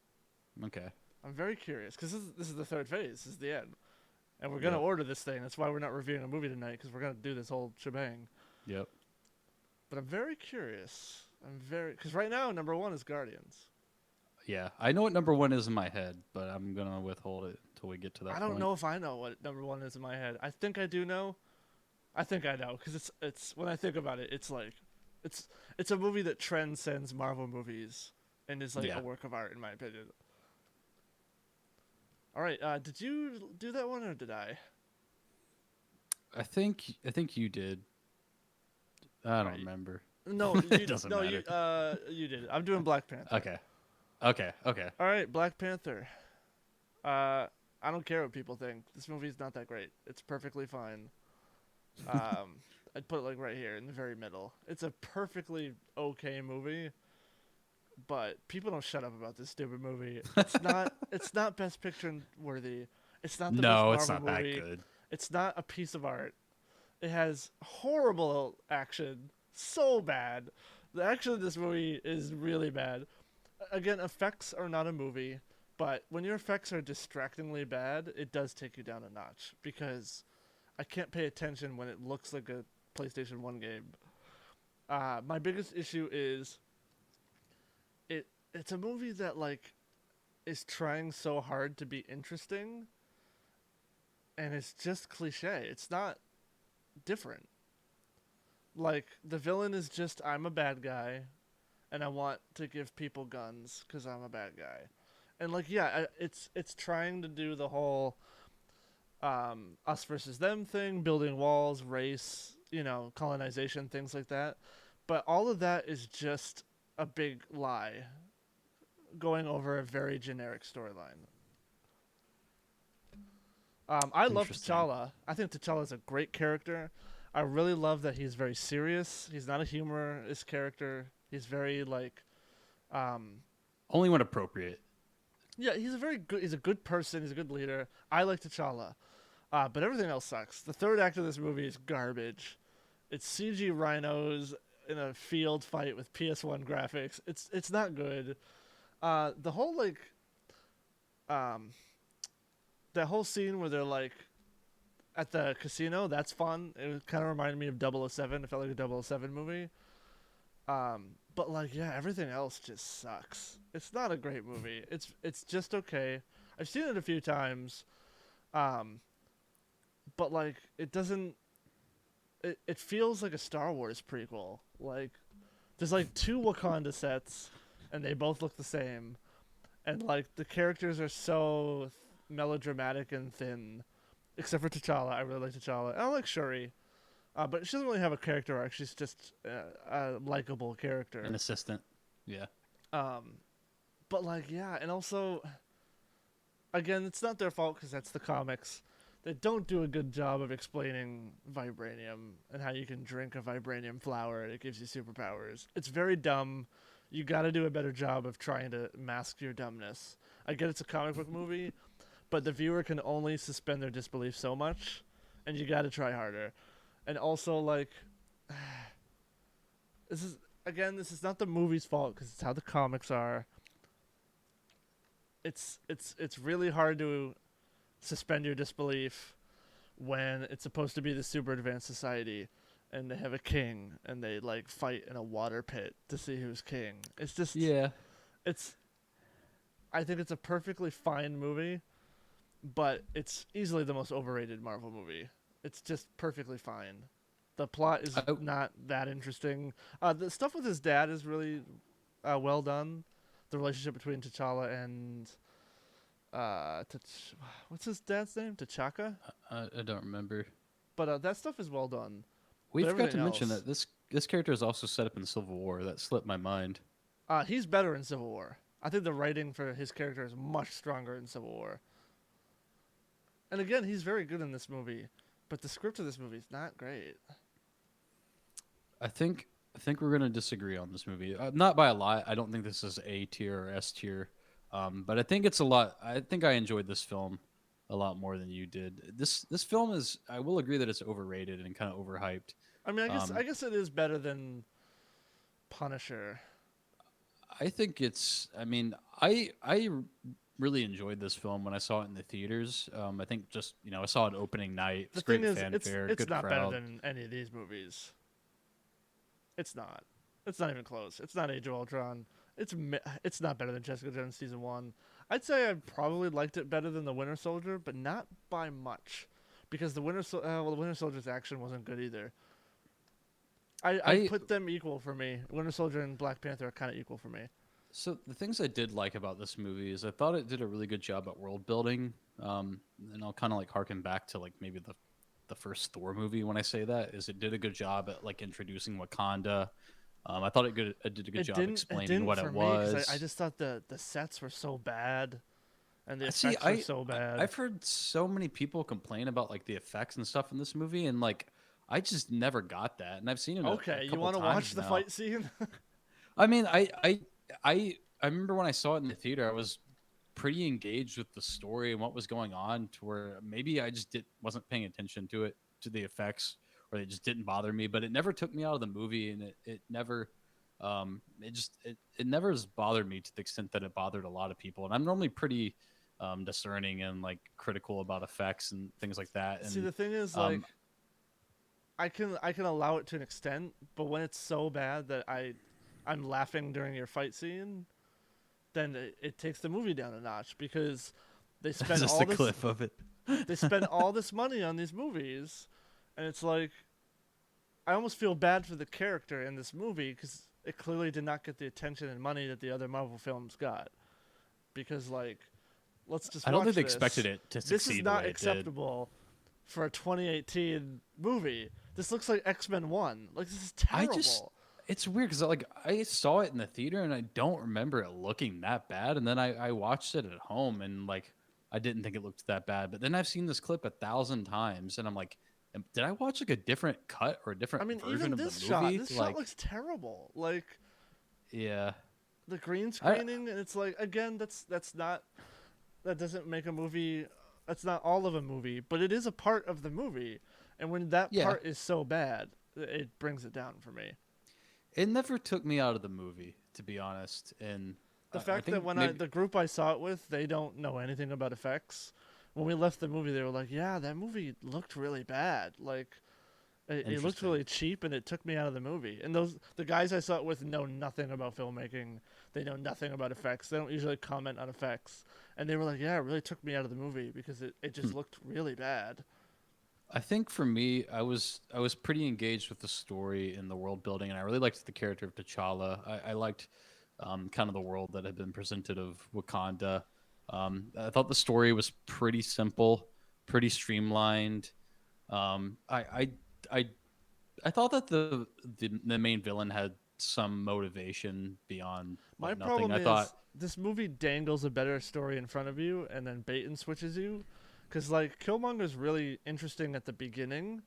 Okay. I'm very curious because this is the third phase. This is the end, and we're gonna Yep. order this thing. That's why we're not reviewing a movie tonight because we're gonna do this whole shebang. Yep. But I'm very curious. Because right now number one is Guardians. Yeah. I know what number one is in my head, but I'm gonna withhold it until we get to that I don't point. know if I know what number one is in my head. I think I do know. I think I know because it's when I think about it, it's like it's a movie that transcends Marvel movies and is like Yeah. a work of art in my opinion. All right, did you do that one or did I? I think you did. I don't Right. remember. No, It doesn't matter. You did it. I'm doing Black Panther. Okay. Okay. Okay. All right, Black Panther. I don't care what people think. This movie's not that great. It's perfectly fine. I'd put it like right here in the very middle. It's a perfectly okay movie, but people don't shut up about this stupid movie. It's not. It's not Best Picture worthy. It's not the No, best it's Marvel not that movie. good. It's not a piece of art. It has horrible action. So bad. The action in this movie is really bad. again, effects are not a movie, but when your effects are distractingly bad, it does take you down a notch because I can't pay attention when it looks like a PlayStation 1 game. My biggest issue is it's a movie that like is trying so hard to be interesting and it's just cliche. It's not different. Like the villain is just I'm a bad guy and I want to give people guns cuz I'm a bad guy. And like yeah, it's trying to do the whole us versus them thing, building walls, race, colonization, things like that. But all of that is just a big lie going over a very generic storyline. I love Interesting. T'Challa. I think T'Challa is a great character. I really love that he's very serious. He's not a humorous character. He's very like, um, Only when appropriate. yeah, he's a very good. He's a good person. He's a good leader. I like T'Challa, but everything else sucks. The third act of this movie is garbage. It's CG rhinos in a field fight with PS1 graphics. It's not good. The whole like um that whole scene where they're like at the casino, that's fun. It kind of reminded me of 007. It felt like a 007 movie. But like yeah, everything else just sucks. It's not a great movie. It's just okay. I've seen it a few times. Um, but like it doesn't. It feels like a Star Wars prequel. Like there's like two Wakanda sets, and they both look the same. And like the characters are so melodramatic and thin, except for T'Challa. I really like T'Challa. And I like Shuri, but she doesn't really have a character arc. She's just a likable An character. assistant. Yeah. Um, but like yeah, and also again, it's not their fault because that's the comics. They don't do a good job of explaining vibranium and how you can drink a vibranium flower and it gives you superpowers. It's very dumb. You got to do a better job of trying to mask your dumbness. I get it's a comic book movie, but the viewer can only suspend their disbelief so much, and you got to try harder. And also, like, this is this is not the movie's fault because it's how the comics are. It's really hard to suspend your disbelief when it's supposed to be the super advanced society and they have a king and they like fight in a water pit to see who's king. It's just Yeah. it's I think it's a perfectly fine movie, but it's easily the most overrated Marvel movie. It's just perfectly fine. The plot is I, not that interesting. The stuff with his dad is really well done. The relationship between T'Challa and what's his dad's name? T'Chaka. I don't remember. But that stuff is well done. We But forgot everything to mention else, that this character is also set up in Civil War. That slipped my mind. he's better in Civil War. I think the writing for his character is much stronger in Civil War. And again, he's very good in this movie, but the script of this movie is not great. I think we're gonna disagree on this movie. Not by a lot. I don't think this is A tier or S tier. But I think it's a lot. I think I enjoyed this film a lot more than you did. This film is. I will agree that it's overrated and kind of overhyped. I mean, I Um, guess it is better than Punisher. I think it's. I mean, I really enjoyed this film when I saw it in the theaters. I think just I saw it opening night. The It's thing great is, it's fanfare, it's good not better crowd. than any of these movies. It's not. It's not even close. It's not Age of Ultron. It's not better than Jessica Jones season one. I'd say I probably liked it better than the Winter Soldier, but not by much, because the Winter Soldier's action wasn't good either. I'd I put them equal for me. Winter Soldier and Black Panther are kind of equal for me. So the things I did like about this movie is I thought it did a really good job at world building. And I'll kind of like harken back to like maybe the first Thor movie when I say that is it did a good job at like introducing Wakanda. I thought it did a good job It explaining didn't what for it me because I was. just thought the sets were so bad and the I see. effects were so bad. I've heard so many people complain about like the effects and stuff in this movie, and like I just never got that, and I've seen it a Okay, you couple want to watch times the now. fight scene? I mean, I remember when I saw it in the theater, I was pretty engaged with the story and what was going on to where maybe I just wasn't paying attention to it, to the effects, or they just didn't bother me, but it never took me out of the movie and it never It never has bothered me to the extent that it bothered a lot of people, and I'm normally pretty discerning and like critical about effects and things like that. See, And the thing is, like, um, I can allow it to an extent, but when it's so bad that I'm laughing during your fight scene, then it takes the movie down a notch because they spend just all a this clip of it. they spend all this money on these movies, and it's like I almost feel bad for the character in this movie because it clearly did not get the attention and money that the other Marvel films got. Because like, let's just I don't watch think they this. expected it to This is succeed the not way it did. acceptable for a 2018 movie. This looks like X-Men 1. Like this is I just terrible. it's weird because like I saw it in the theater and I don't remember it looking that bad, and then I watched it at home and like I didn't think it looked that bad, but then I've seen this clip 1,000 times and I'm like, did I watch like a different cut or a I different mean, version even of the this shot, movie? this shot Like, looks terrible. Like yeah, the green I screening, and it's like again, that's not that doesn't make a movie. That's not all of a movie, but it is a part of the movie. And when that yeah, part is so bad, it brings it down for me. it never took me out of the movie to be honest, and The I fact that think when maybe the group I saw it with, they don't know anything about effects. When we left the movie, they were like, "Yeah, that movie looked really bad. Like, it looked interesting. really cheap, and it took me out of the movie." And the guys I saw it with know nothing about filmmaking. They know nothing about effects. They don't usually comment on effects. And they were like, "Yeah, it really took me out of the movie because it just looked really bad." I think for me, I was pretty engaged with the story and the world building, and I really liked the character of T'Challa. I liked kind of the world that had been presented of Wakanda. I thought the story was pretty simple, pretty streamlined. Um, I, I I I thought that the main villain had some motivation beyond My like nothing. problem I thought, is this movie dangles a better story in front of you and then bait and switches you. Because, like, Killmonger's really interesting at the beginning,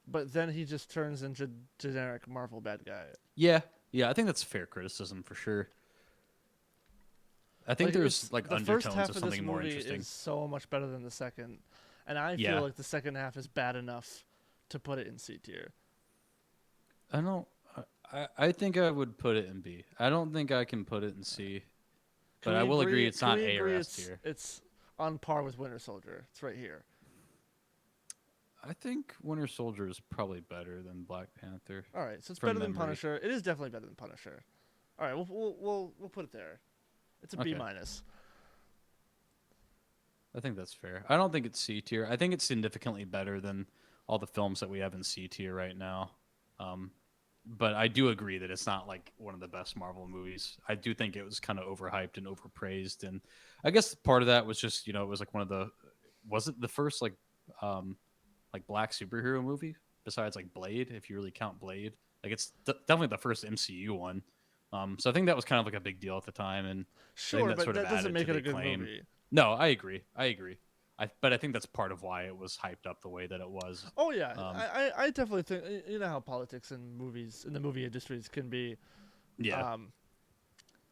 but then he just turns into generic Marvel bad guy. yeah, yeah, I think that's fair criticism for sure. I think Like, it's there's like the first undertones half of of this something more movie interesting. is so much better than the second, and I feel Yeah, like the second half is bad enough to put it in C tier. I don't. I think I would put it in B. I don't think I can put it in C, Can but I we will agree agree? it's Can not we A or agree S it's tier. it's on par with Winter Soldier? It's right here. I think Winter Soldier is probably better than Black Panther All right, so it's from better than memory. Punisher. It is definitely better than Punisher. All right, we'll put it there. It's a B Okay, minus. I think that's fair. I don't think it's C tier. I think it's significantly better than all the films that we have in C tier right now. Um, but I do agree that it's not like one of the best Marvel movies. I do think it was kind of overhyped and overpraised, and I guess part of that was just it was like one of the was it the first um like black superhero movie besides like Blade, if you really count Blade. Like it's definitely the first MCU one. So I think that was kind of like a big deal at the time, and I think Sure, that but sort of that doesn't added to make it the a good acclaim. movie. No, I agree. I agree. But I think that's part of why it was hyped up the way that it was. Oh yeah, Um, I definitely think you know how politics and movies in the movie industries can be. yeah, Um,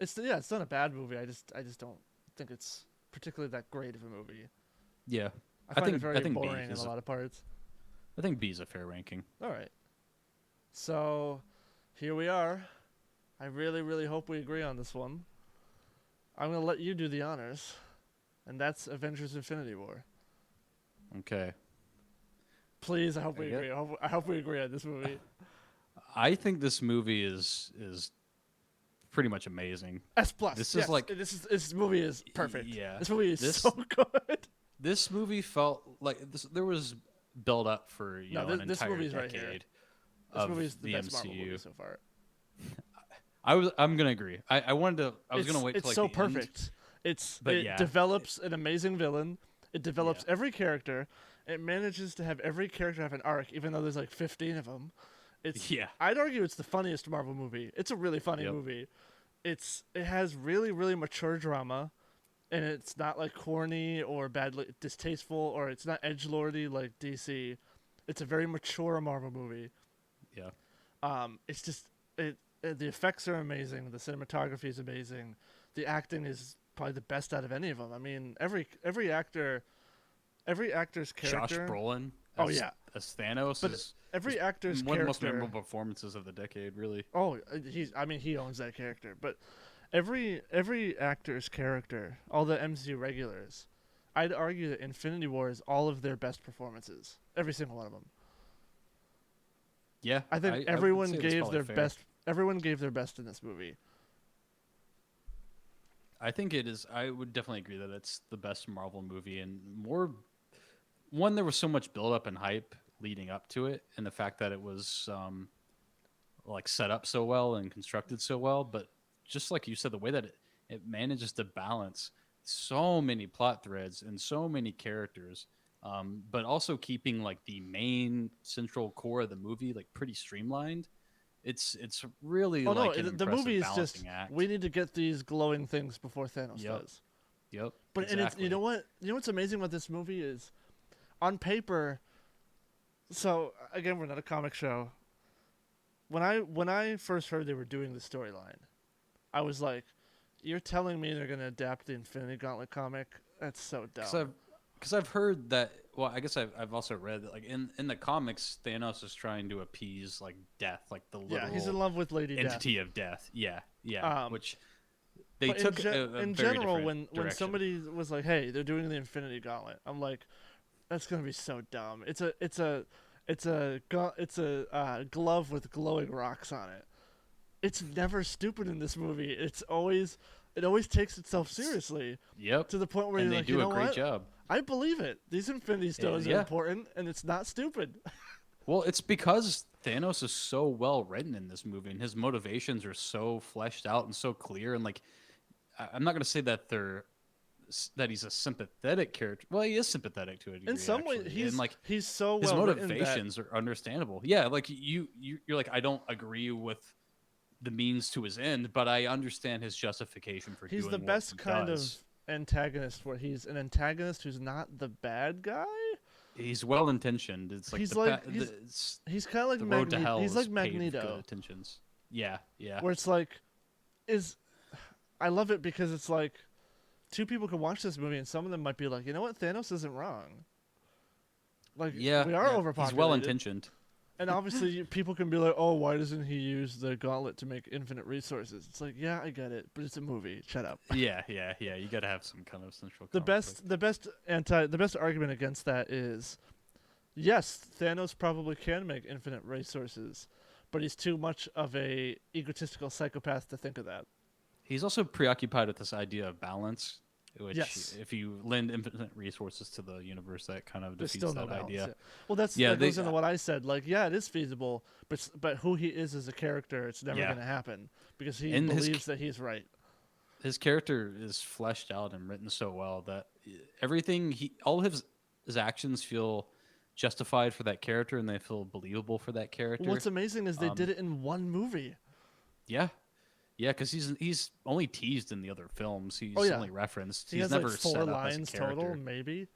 it's not a bad movie. I just don't think it's particularly that great of a movie. yeah. I I find it think I very think B boring in a is lot of parts. I think B is a fair ranking. All right, so here we are. I really really hope we agree on this one. I'm gonna let you do the honors, and that's Avengers: Infinity War. Okay. Please, I hope I we get. agree. I hope we agree on this movie. I think this movie is pretty much amazing. S plus. This is Yes, like this movie is perfect. yeah. This movie is so This good. this movie felt like this. There was build up for No, an this entire movie's right here. decade This of movie is the the best Marvel movie MCU. so far. I'm gonna agree. I wanted to. I was gonna wait till It's like so the end, perfect. but It yeah, develops an amazing villain. It yeah, develops every character. It manages to have every character have an arc, even though there's like 15 of them. It's yeah. I'd argue it's the funniest Marvel movie. It's a really funny Yep. movie. It has really really mature drama, and it's not like corny or badly distasteful, or it's not edge lordy like DC. It's a very mature Marvel movie. Yeah. It's just the effects are amazing. The cinematography is amazing. The acting is probably the best out of any of them. I mean, every actor's Josh character. Brolin Oh yeah, as Thanos But is every just actor's one of the most character. memorable performances of the decade, really. Oh, he's. I mean, he owns that character. But every actor's character, all the MCU regulars, I'd argue that Infinity War is all of their best performances. Every single one of them. Yeah, I think I would everyone say that's gave probably their fair. best. Everyone gave their best in this movie. I think it is. I would definitely agree that it's the best Marvel movie, and more one there was so much build up and hype leading up to it, and the fact that it was like set up so well and constructed so well. But just like you said, the way that it manages to balance so many plot threads and so many characters, but also keeping like the main central core of the movie like pretty streamlined. It's really Oh no, like an the movie impressive is just balancing act. we need to get these glowing things before Thanos Yep. does. Yep. But and it's Exactly. you know what's amazing about this movie is, on paper. So again, we're not a comic show. When I first heard they were doing the storyline, I was like, "You're telling me they're gonna adapt the Infinity Gauntlet comic? That's so dumb." Because I've heard that. Well, I guess I've also read that like in the comics, Thanos is trying to appease like death, like the Yeah, he's in literal love with Lady Death. entity of death. Yeah, yeah. Um, Which they But took a in very general, different when direction. somebody was like, "Hey, they're doing the Infinity Gauntlet," I'm like, "That's gonna be so dumb." It's a glove with glowing rocks on it. It's never stupid in this movie. It always takes itself seriously Yep, to the point where and you're they like, do you a know great what? job. I believe it. These Infinity Stones are yeah. important, and it's not stupid. Well, it's because Thanos is so well written in this movie, and his motivations are so fleshed out and so clear. And like, I'm not gonna say that that he's a sympathetic character. Well, he is sympathetic to a degree, In some ways, actually. And like he's so his well written that motivations are understandable. Yeah, like you're like, I don't agree with the means to his end, but I understand his justification for he's doing the what best he kind of does. antagonist, where he's an antagonist who's not the bad guy. He's well intentioned. It's like He's the, like pa- he's the it's, he's kind of like the road to hell He's is like paved with good Magneto, intentions. Yeah, yeah, where it's like, is I love it because it's like, two people can watch this movie and some of them might be like, you know what, Thanos isn't wrong. Like, yeah. we are Yeah. overpopulated. He's well intentioned. And obviously, people can be like, "Oh, why doesn't he use the gauntlet to make infinite resources?" It's like, yeah, I get it, but it's a movie. Shut up. Yeah, yeah, yeah. You got to have some kind of central. The conflict. the best argument against that is, yes, Thanos probably can make infinite resources, but he's too much of a egotistical psychopath to think of that. He's also preoccupied with this idea of balance, which, Yes. if you lend infinite resources to the universe, that kind of There's defeats still no that balance. idea. Yeah. Well, Yeah, that they, goes into what I said. Like, yeah, it is feasible, but who he is as a character, it's never Yeah. going to happen because he And believes that he's right. his character is fleshed out and written so well that everything all his actions feel justified for that character, and they feel believable for that character. What's amazing is they Um, did it in one movie. Yeah, yeah, because he's only teased in the other films. He's Oh, yeah. only referenced. He He's has never like 4 set up lines as a character. total, maybe.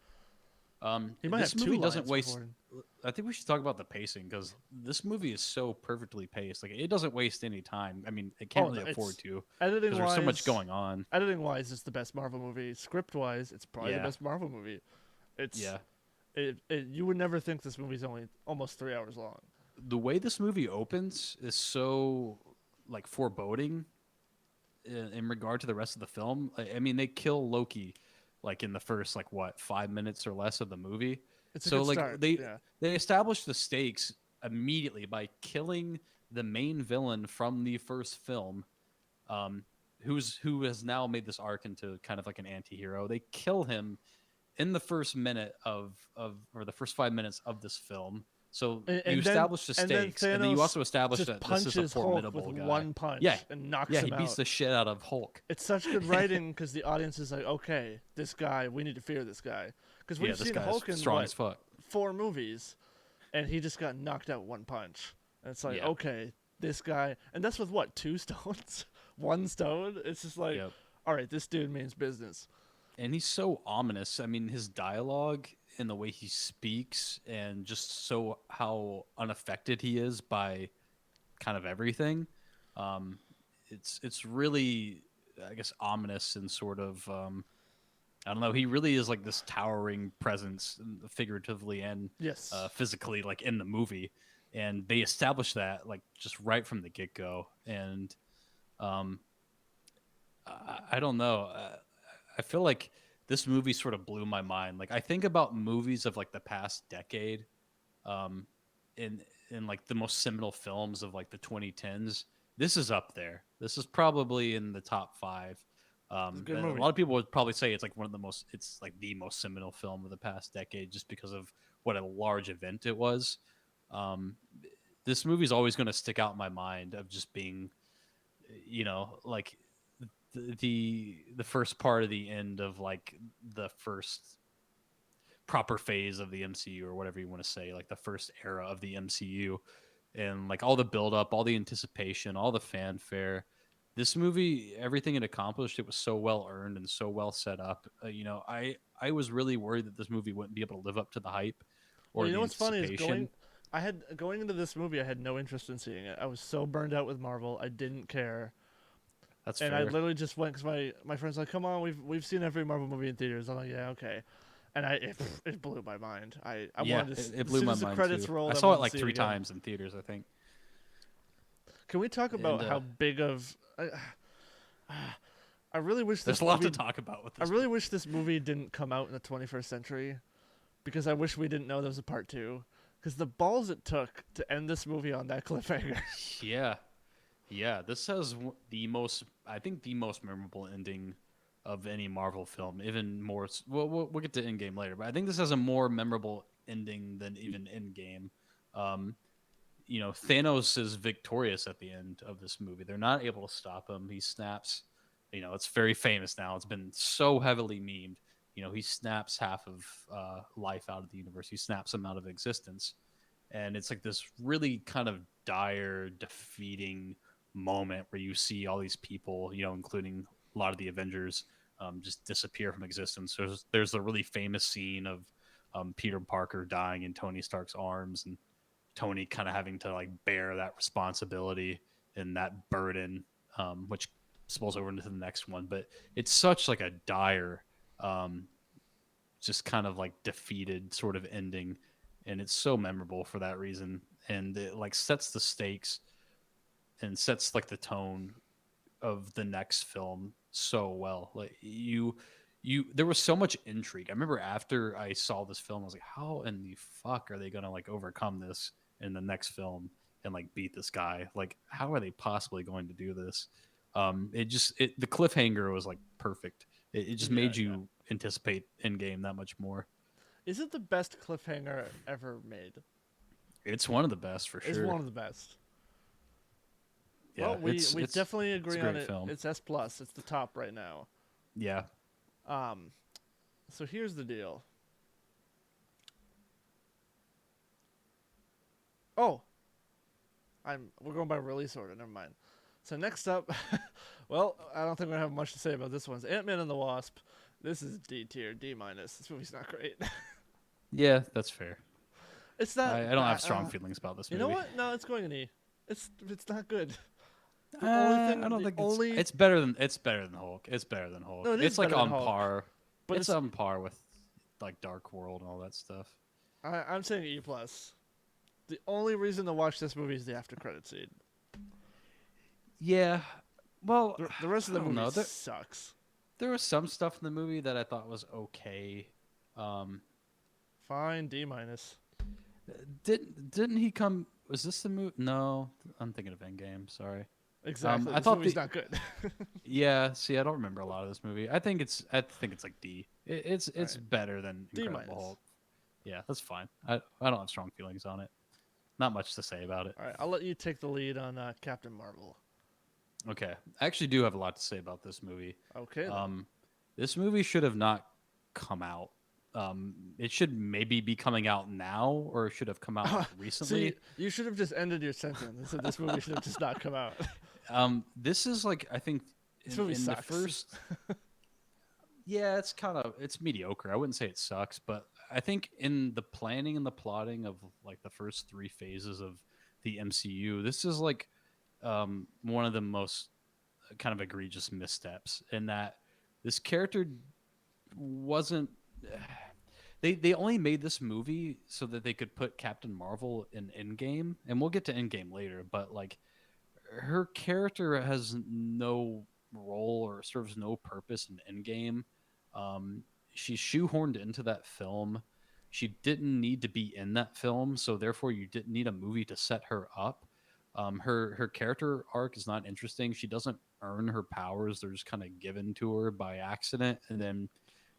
He might This have 2 movie lines doesn't waste. before. I think we should talk about the pacing because this movie is so perfectly paced. Like, it doesn't waste any time. I mean, it can't Oh, really no, afford it's- to Editing because wise, there's so much going on. Editing wise, it's the best Marvel movie. Script wise, it's probably the Yeah. best Marvel movie. It's Yeah, you would never think this movie's only almost 3 hours long. the way this movie opens is so like foreboding in regard to the rest of the film. I mean, they kill Loki like in the first like what 5 minutes or less of the movie. It's a So good like start. they Yeah. they establish the stakes immediately by killing the main villain from the first film, who has now made this arc into kind of like an anti-hero. They kill him in the first minute or the first 5 minutes of this film. So And you then- establish the and then stakes, and then you Thanos also establish Just that this is a punches Hulk formidable with guy. one punch Yeah. and knocks Yeah, him he beats out. the shit out of Hulk. It's such good writing because the audience is like, okay, this guy, we need to fear this guy. Because Yeah, we've this seen guy Hulk in is strong what, as fuck. 4 movies, and he just got knocked out one punch. And it's like, Yeah. okay, this guy, and that's with what, 2 stones, 1 stone. It's just like, Yep. all right, this dude means business. And he's so ominous. I mean, his dialogue and the way he speaks, and just so how unaffected he is by kind of everything. It's really, I guess, ominous and sort of I don't know. He really is like this towering presence, figuratively and Yes. physically, like in the movie, and they established that like just right from the get go. And um, I don't know. I feel like this movie sort of blew my mind. Like I think about movies of like the past decade, um, in like the most seminal films of like the 2010s. This is up there. This is probably in the top five. It's a good A movie. lot of people would probably say it's like one of the most. It's like the most seminal film of the past decade, just because of what a large event it was. Um, this movie's always going to stick out in my mind of just being, like the first part of the end of like the first proper phase of the MCU or whatever you want to say, like the first era of the MCU, and like all the build up, all the anticipation, all the fanfare. This movie, everything it accomplished, it was so well earned and so well set up. I was really worried that this movie wouldn't be able to live up to the hype Well, or you know the what's funny is anticipation. going into this movie, I had no interest in seeing it. I was so burned out with Marvel, I didn't care, That's and I fair. literally just went because my friends like, come on, we've seen every Marvel movie in theaters. I'm like, yeah, okay, and it blew my mind. I Yeah, wanted to it as blew soon my as the mind credits too. I rolled, I saw it wanted to like see it three again. times in theaters, I think. Can we talk And about how big of I really wish there's this a lot to movie talk about with I this really movie. wish this movie didn't come out in the 21st century because I wish we didn't know there was a part 2 because the balls it took to end this movie on that cliffhanger. Yeah, yeah. This has the most, I think, the most memorable ending of any Marvel film. Even more. We'll get to Endgame later, but I think this has a more memorable ending than even Endgame. Um, Thanos is victorious at the end of this movie. They're not able to stop him. He snaps. It's very famous now. It's been so heavily memed. He snaps half of life out of the universe. He snaps him out of existence, and it's like this really kind of dire, defeating moment where you see all these people, including a lot of the Avengers, just disappear from existence. There's a really famous scene of Peter Parker dying in Tony Stark's arms, and Tony kind of having to like bear that responsibility and that burden, which spills over into the next one. But it's such like a dire, um, just kind of like defeated sort of ending, and it's so memorable for that reason. And it like sets the stakes and sets like the tone of the next film so well. Like there was so much intrigue. I remember after I saw this film, I was like, how in the fuck are they gonna like overcome this in the next film and like beat this guy? Like, how are they possibly going to do this? The cliffhanger was like perfect. It just Yeah, made yeah. you anticipate Endgame that much more. Is it the best cliffhanger ever made? It's one of the best for It's sure. one of the best. Yeah, Well, we definitely it's a agree on great it. film. It's S plus. It's the top right now. Yeah. Um, so here's the deal. Oh, we're going by release order. Never mind. So next up, well, I don't think we have much to say about this one. Ant-Man and the Wasp. This is D tier, D minus. This movie's not great. Yeah, that's fair. It's I not don't have bad. strong feelings about this You know movie. what? No, it's going an E. It's not good. The only I thing, don't the think only it's better than Hulk. It's better than no, Hulk. it is It's like better than on Hulk, par. but It's on par with like Dark World and all that stuff. I'm saying E plus. The only reason to watch this movie is the after credit scene. Yeah. Well, The rest of I the don't movie know. sucks. There was some stuff in the movie that I thought was okay. Um, Fine, D minus. didn't he come? Was this the movie? No, I'm thinking of Endgame. Sorry. Exactly. I This thought movie's the not good. Yeah. See, I don't remember a lot of this movie. I think it's like D. All It's right, better than D Incredible minus. Hulk. Yeah, that's fine. I don't have strong feelings on it. Not much to say about it. All right, I'll let you take the lead on Captain Marvel. Okay, I actually do have a lot to say about this movie. Okay then. Um, this movie should have not come out. It should maybe be coming out now, or it should have come out like See, recently. you should have just ended your sentence and said this movie should have just not come out. This is like I think This in movie in the sucks. first, yeah, it's mediocre. I wouldn't say it sucks, but I think in the planning and the plotting of like the first three phases of the MCU, this is like one of the most kind of egregious missteps in that this character wasn't. They only made this movie so that they could put Captain Marvel in Endgame, and we'll get to Endgame later. But like, her character has no role or serves no purpose in Endgame. Um, she's shoehorned into that film. She didn't need to be in that film, so therefore you didn't need a movie to set her up. Her character arc is not interesting. She doesn't earn her powers; they're just kind of given to her by accident, and then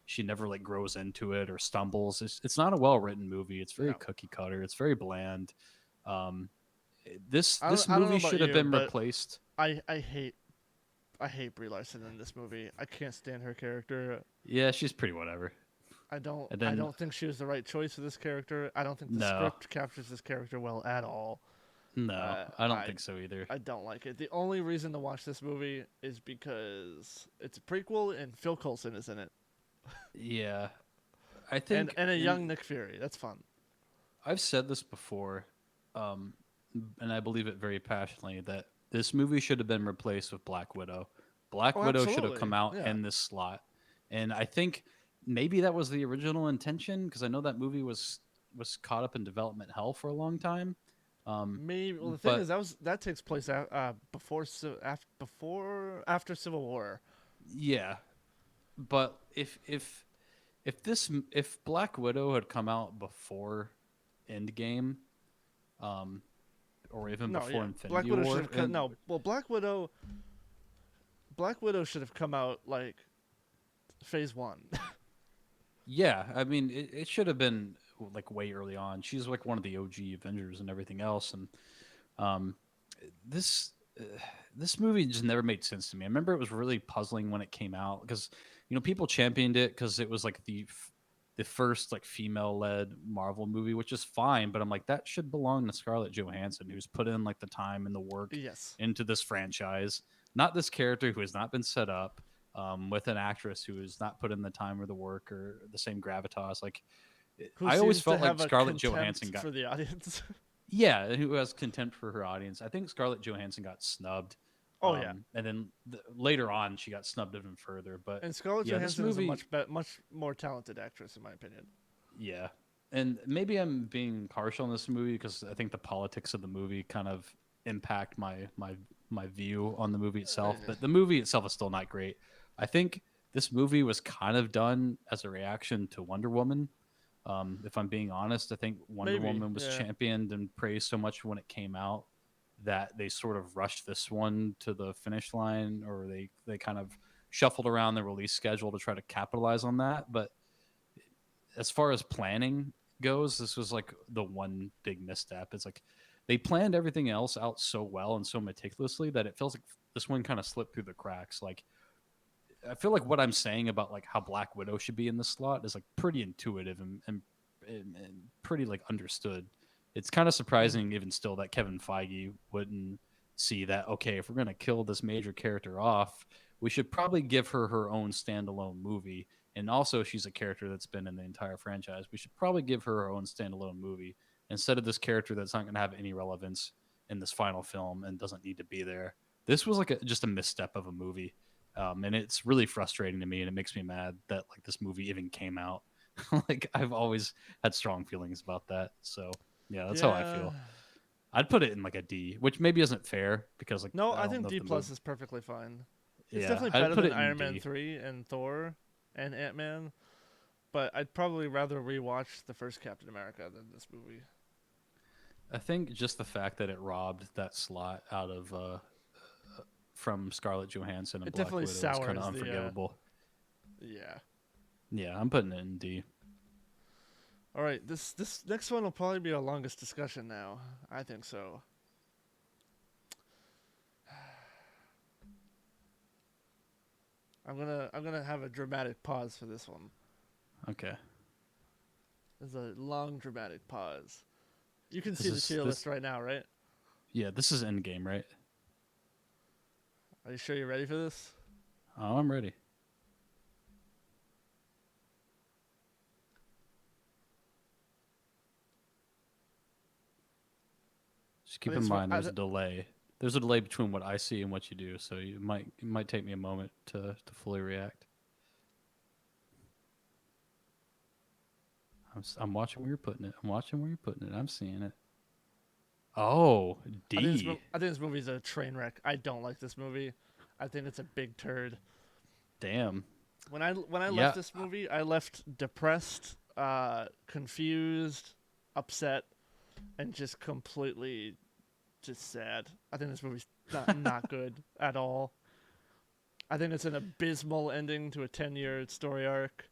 she never like grows into it or stumbles. It's not a well written movie. It's very No, cookie cutter. It's very bland. Um, this I don't know movie about should have you, been but replaced. I hate Brie Larson in this movie. I can't stand her character. Yeah, she's pretty whatever. And I then don't think she was the right choice for this character. I don't think the no, script captures this character well at all. no, Uh, I don't I think so either. I don't like it. The only reason to watch this movie is because it's a prequel and Phil Coulson is in it, Yeah, I think, and a and young Nick Fury. That's fun. I've said this before, um, and I believe it very passionately that this movie should have been replaced with Black Widow. Black Oh, Widow should have absolutely. come out Yeah. in this slot, and I think maybe that was the original intention because I know that movie was caught up in development hell for a long time. Um, Maybe. Well, the thing is but that takes place after Civil War. yeah, but if Black Widow had come out before Endgame, um, or even No, before yeah. Black Infinity Widow should War, have and no. Well, Black Widow should have come out like Phase 1. yeah, I mean it should have been like way early on. She's like one of the OG Avengers and everything else, and um, this uh, this movie just never made sense to me. I remember it was really puzzling when it came out because people championed it because it was like the first like female led Marvel movie, which is fine. But I'm like that should belong to Scarlett Johansson, who's put in like the time and the work Yes. into this franchise, not this character who has not been set up. With an actress who has not put in the time or the work or the same gravitas, like Who I always seems to felt like have a Scarlett Johansson contempt got for the audience. yeah, who has contempt for her audience. I think Scarlett Johansson got snubbed, Oh yeah. and then later on she got snubbed even further. But And Scarlett yeah, this Johansson is a movie, much more talented actress in my opinion. yeah, and maybe I'm being harsh on this movie because I think the politics of the movie kind of impact my view on the movie itself. But the movie itself is still not great. I think this movie was kind of done as a reaction to Wonder Woman. If I'm being honest, I think Wonder Maybe. Woman was Yeah. championed and praised so much when it came out that they sort of rushed this one to the finish line, or they kind of shuffled around the release schedule to try to capitalize on that. But as far as planning goes, this was like the one big misstep. It's like they planned everything else out so well and so meticulously that it feels like this one kind of slipped through the cracks. Like I feel like what I'm saying about like how Black Widow should be in this slot is like pretty intuitive and pretty like understood. It's kind of Mhm. surprising even still that Kevin Feige wouldn't see that. Okay, if we're gonna kill this major character off, we should probably give her her own standalone movie. And also, she's a character that's been in the entire franchise. We should probably give her her own standalone movie instead of this character that's not going to have any relevance in this final film and doesn't need to be there. This was like just a misstep of a movie, and it's really frustrating to me, and it makes me mad that like this movie even came out. Like I've always had strong feelings about that. So yeah, that's how I Yeah. feel. I'd put it in like a D, which maybe isn't fair because like No, I I don't think know if D the movie. plus is perfectly fine. It's Yeah, definitely I'd better put than it in Iron Man D. 3 and Thor and Ant Man, but I'd probably rather rewatch the first Captain America than this movie. I think just the fact that it robbed that slot out of from Scarlett Johansson and It Black definitely Widow is kind of sours the unforgivable. yeah. Yeah, I'm putting it in D. All right, this next one will probably be our longest discussion now. I think so. I'm gonna have a dramatic pause for this one. Okay. There's a long dramatic pause. You can This see the is tier this list right now, right? yeah, this is Endgame, right? Are you sure you're ready for this? Oh, I'm ready. Just I keep think in it's one. mind there's a delay. There's a delay between what I see and what you do, so it might take me a moment to fully react. I'm watching where you're putting it. I'm watching where you're putting it. I'm seeing it. Oh, D. I think this movie is a train wreck. I don't like this movie. I think it's a big turd. Damn. When I left Yeah. this movie, I left depressed, confused, upset, and just completely just sad. I think this movie's not good at all. I think it's an abysmal ending to a 10-year story arc.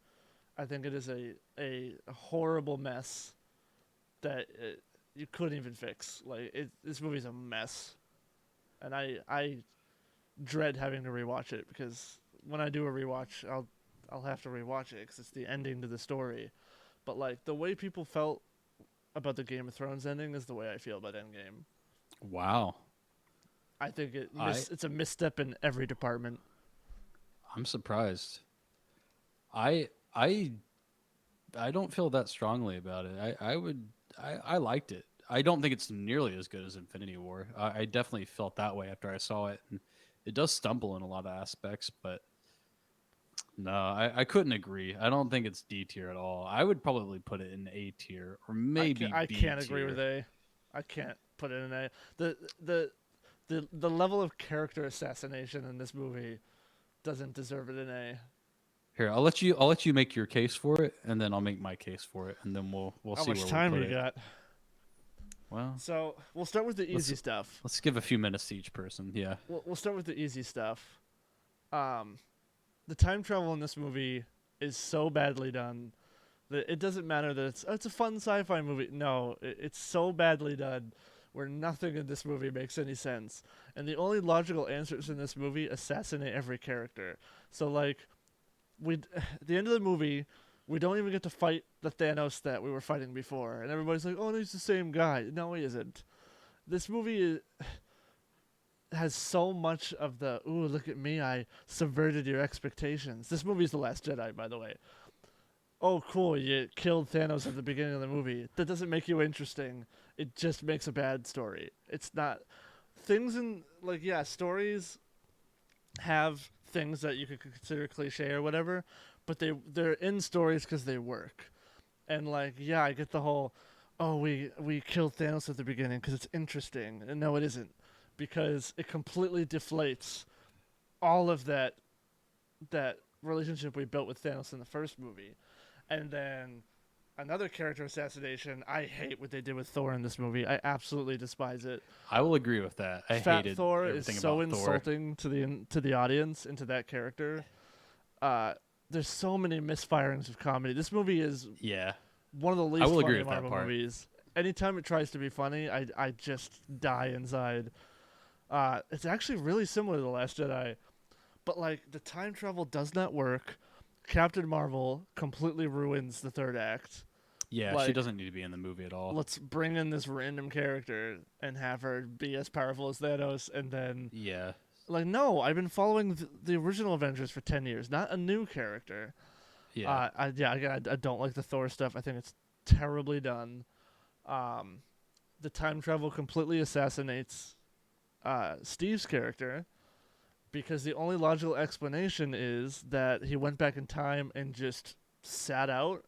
I think it is a horrible mess that you couldn't even fix. This movie's a mess, and I dread having to rewatch it because when I do a rewatch, I'll have to rewatch it because it's the ending to the story. But like the way people felt about the Game of Thrones ending is the way I feel about Endgame. Wow. I think I it's a misstep in every department. I'm surprised. I I I don't feel that strongly about it. I liked it. I don't think it's nearly as good as Infinity War. I definitely felt that way after I saw it, and it does stumble in a lot of aspects. But no, I couldn't agree. I don't think it's D tier at all. I would probably put it in A tier or maybe I B can't agree with tier. A. I can't put it in A. The the the level of character assassination in this movie doesn't deserve it in A. Here, I'll let you make your case for it, and then I'll make my case for it, and then we'll How see much where we time put you it. got? Well, So we'll start with the let's easy stuff. let's give a few minutes to each person. Yeah. We'll start with the easy stuff. Um, the time travel in this movie is so badly done that it doesn't matter that it's a fun sci-fi movie. No, it's so badly done where nothing in this movie makes any sense, and the only logical answers in this movie assassinate every character. So like we at the end of the movie, we don't even get to fight the Thanos that we were fighting before, and everybody's like, "Oh, no, he's the same guy." No, he isn't. This movie has so much of the "ooh, look at me, I subverted your expectations." This movie's The Last Jedi, by the way. Oh, cool, you killed Thanos at the beginning of the movie. That doesn't make you interesting. It just makes a bad story. It's not things in like yeah, stories have things that you could consider cliche or whatever, but they're in stories because they work. And like yeah, I get the whole, oh we killed Thanos at the beginning because it's interesting, and no, it isn't, because it completely deflates all of that relationship we built with Thanos in the first movie, and then another character assassination. I hate what they did with Thor in this movie. I absolutely despise it. I will agree with that. I Fat hated Thor is everything so about Thor. insulting to the audience and to that character. Uh, there's so many misfirings of comedy. This movie is Yeah, one of the I least will agree funny with that Marvel part. movies. Anytime it tries to be funny, I just die inside. It's actually really similar to The Last Jedi, but like the time travel does not work. Captain Marvel completely ruins the third act. Yeah, she Like, doesn't need to be in the movie at all. let's bring in this random character and have her be as powerful as Thanos, and then Yeah, like no, I've been following the original Avengers for 10 years, not a new character. yeah. I don't like the Thor stuff. I think it's terribly done. Um, the time travel completely assassinates Steve's character because the only logical explanation is that he went back in time and just sat out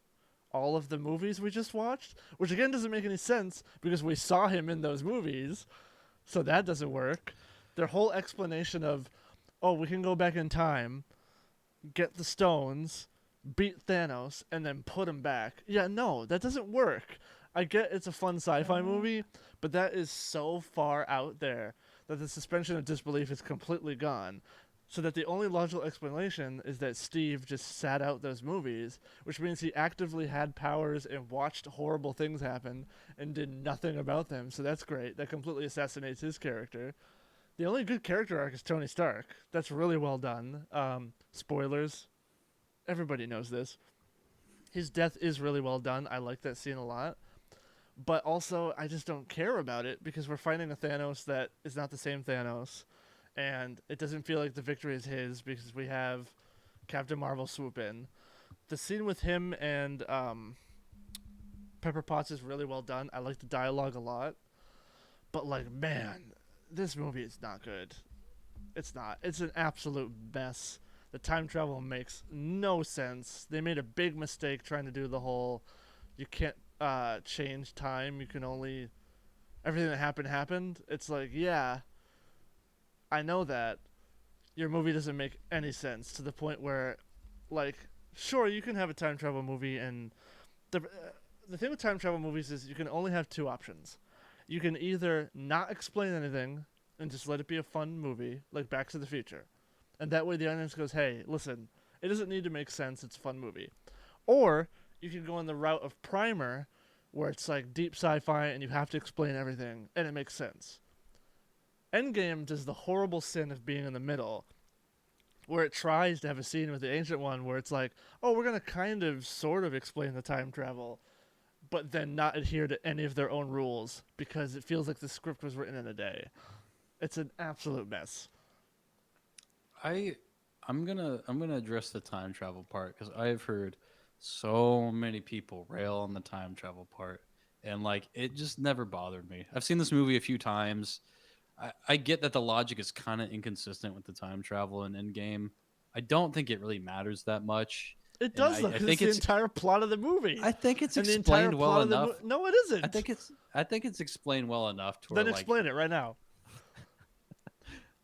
all of the movies we just watched, which again doesn't make any sense because we saw him in those movies, so that doesn't work. Their whole explanation of, oh, we can go back in time, get the stones, beat Thanos, and then put him back. Yeah, no, that doesn't work. I get it's a fun sci-fi movie, but that is so far out there that the suspension of disbelief is completely gone. So that the only logical explanation is that Steve just sat out those movies, which means he actively had powers and watched horrible things happen and did nothing about them. So that's great. That completely assassinates his character. The only good character arc is Tony Stark. That's really well done. Spoilers. Everybody knows this. His death is really well done. I like that scene a lot. But also, I just don't care about it because we're fighting a Thanos that is not the same Thanos. And it doesn't feel like the victory is his because we have Captain Marvel swoop in. The scene with him and Pepper Potts is really well done. I like the dialogue a lot. But, like, man, this movie is not good. It's not. It's an absolute mess. The time travel makes no sense. They made a big mistake trying to do the whole you can't change time. You can only everything that happened. It's like, yeah, I know that your movie doesn't make any sense to the point where, like, sure, you can have a time travel movie, and the thing with time travel movies is you can only have two options. You can either not explain anything and just let it be a fun movie, like Back to the Future, and that way the audience goes, "Hey, listen, it doesn't need to make sense. It's a fun movie." Or you can go on the route of Primer, where it's like deep sci-fi and you have to explain everything, and it makes sense. Endgame does the horrible sin of being in the middle, where it tries to have a scene with the Ancient One where it's like, oh, we're gonna kind of, sort of explain the time travel, but then not adhere to any of their own rules because it feels like the script was written in a day. It's an absolute mess. I I'm gonna address the time travel part because I've heard so many people rail on the time travel part, and like it just never bothered me. I've seen this movie a few times. I get that the logic is kind of inconsistent with the time travel in Endgame. I don't think it really matters that much, It and does though, I because it's think the it's entire plot of the movie, I think it's and the entire explained well plot of the enough. no, it isn't. I think it's explained well enough to where Then like explain it right now.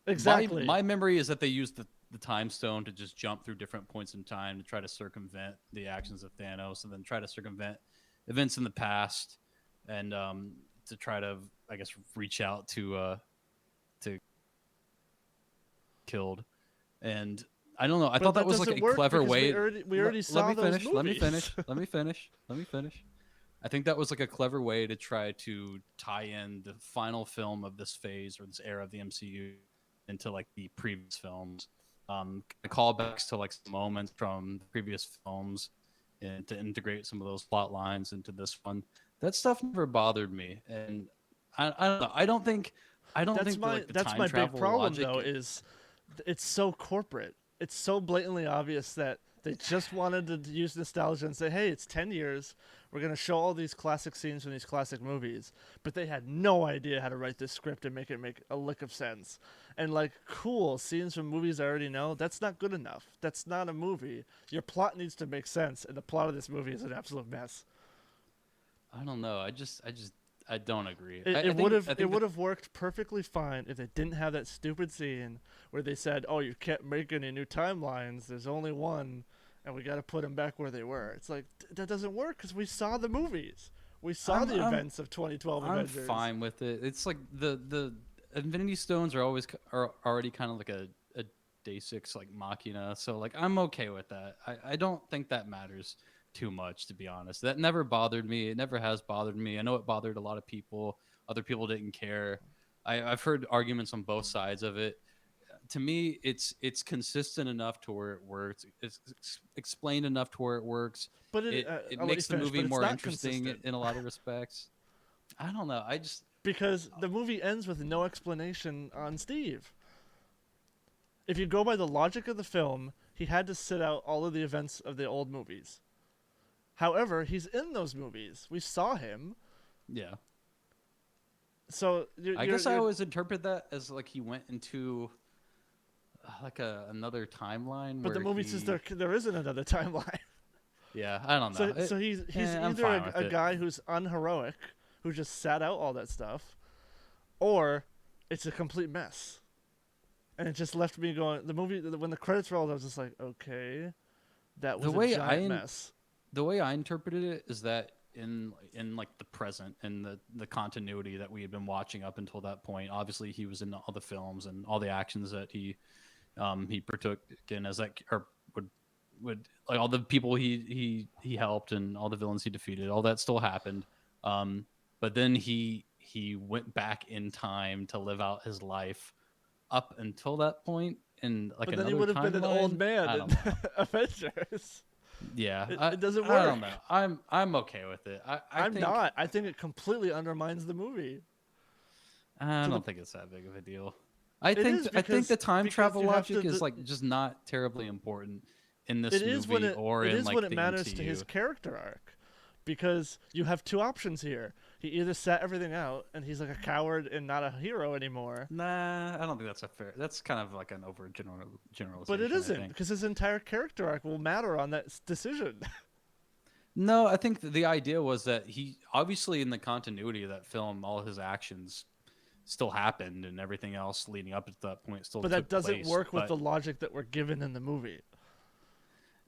my Exactly. my memory is that they used the time stone to just jump through different points in time to try to circumvent the actions of Thanos and then try to circumvent events in the past and to try to I guess reach out to killed and I don't know. I But thought that that was like doesn't a work clever because way. we already Let saw me those finish. Let me movies. finish. Let me finish. Let me finish. I think that was like a clever way to try to tie in the final film of this phase or this era of the MCU into like the previous films. Callbacks to like some moments from the previous films and to integrate some of those plot lines into this one. That stuff never bothered me, and I don't know. I don't think that like the That's time my big travel problem logic. though, is it's so corporate. It's so blatantly obvious that they just wanted to use nostalgia and say, "Hey, it's 10 years. We're going to show all these classic scenes from these classic movies." But they had no idea how to write this script and make it make a lick of sense. And like, cool, scenes from movies I already know, that's not good enough. That's not a movie. Your plot needs to make sense, and the plot of this movie is an absolute mess. I don't know. I don't agree. I It think would that have worked perfectly fine if they didn't have that stupid scene where they said, "Oh, you can't make any new timelines. There's only one, and we got to put them back where they were." It's like that doesn't work because we saw the movies. We saw I'm the I'm events of 2012 I'm Avengers. fine with it. It's like the Infinity Stones are always are already kind of like a Deus Ex like Machina. So like I'm okay with that. I don't think that matters too much to be honest. That never bothered me. It never has bothered me. I know it bothered a lot of people. Other people didn't care. I've heard arguments on both sides of it. To me, it's consistent enough to where it works. It's explained enough to where it works. But It I'll let you makes the finish. movie But it's more not interesting consistent in a lot of respects. I don't know. I just because the movie ends with no explanation on Steve. If you go by the logic of the film, he had to sit out all of the events of the old movies. However, he's in those movies. We saw him. yeah. So I guess I always interpret that as like he went into like another timeline but the where movie says he. there isn't another timeline. Yeah, I don't know. So he's I'm either fine with a it. guy who's unheroic, who just sat out all that stuff, or it's a complete mess. And it just left me going. The movie when the credits rolled, I was just like, okay, that The was a way giant mess. the way I interpreted it is that in like the present and the continuity that we had been watching up until that point. Obviously, he was in all the films and all the actions that he partook in as that or would like all the people he helped and all the villains he defeated. All that still happened. But then he went back in time to live out his life up until that point in like But then he another would have been an old timeline. man I in don't know. Avengers. Yeah, It doesn't I don't work. know. I'm okay with it. I I'm think not. I think it completely undermines the movie. I To the don't think it's that big of a deal. It is I think the time because travel you have logic is like just not terribly important in this movie or it in is when like it the matters to his MCU. character arc, because you have two options here. He either sat everything out and he's like a coward and not a hero anymore, Nah, I don't think that's a fair. That's kind of like an over but it generalization. I isn't think. because his entire character arc will matter on that decision. No, I think the idea was that he obviously in the continuity of that film, all his actions still happened and everything else leading up to that point still But that took doesn't place. work with But the logic that we're given in the movie.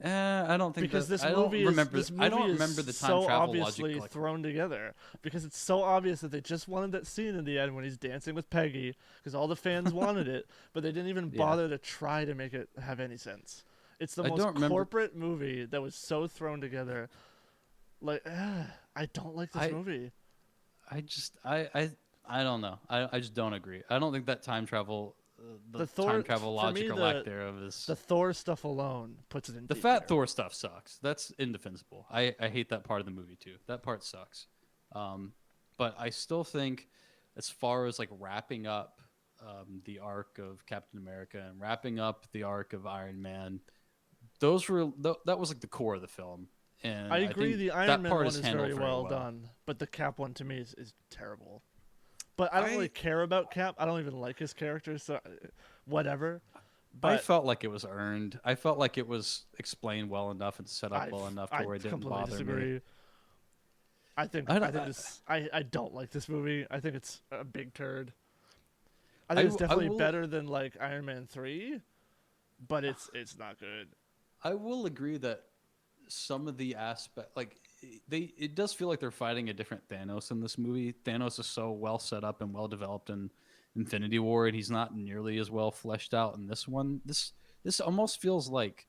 I don't think Because that I don't remember. this I movie don't is remember the time so travel logic obviously like. thrown together, because it's so obvious that they just wanted that scene in the end when he's dancing with Peggy, because all the fans wanted it, but they didn't even Yeah, bother to try to make it have any sense. It's the I most don't remember. corporate movie that was so thrown together. Like, I don't like this I movie. I just I don't know. I just don't agree. I don't think that time travel, the The time Thor, travel for me, logic or lack thereof is. the Thor stuff alone puts it in The D Fat tier. Thor stuff sucks. That's indefensible. I hate that part of the movie too. That part sucks. Um, but I still think, as far as like wrapping up the arc of Captain America and wrapping up the arc of Iron Man, that was like the core of the film, I and I agree think the Iron that Man part one is is handled very very well well. done, but the Cap one to me is terrible. But I don't really I care about Cap. I don't even like his character, so whatever. I But felt like it was earned. I felt like it was explained well enough and set up I well enough to I where it didn't completely bother me. disagree. I I don't- think this I don't like this movie. I think it's a big turd. I I, think it's I definitely will better than like Iron Man 3, but it's not good. I will agree that some of the aspect like it does feel like they're fighting a different Thanos in this movie. Thanos is so well set up and well developed in Infinity War, and he's not nearly as well fleshed out in this one. This almost feels like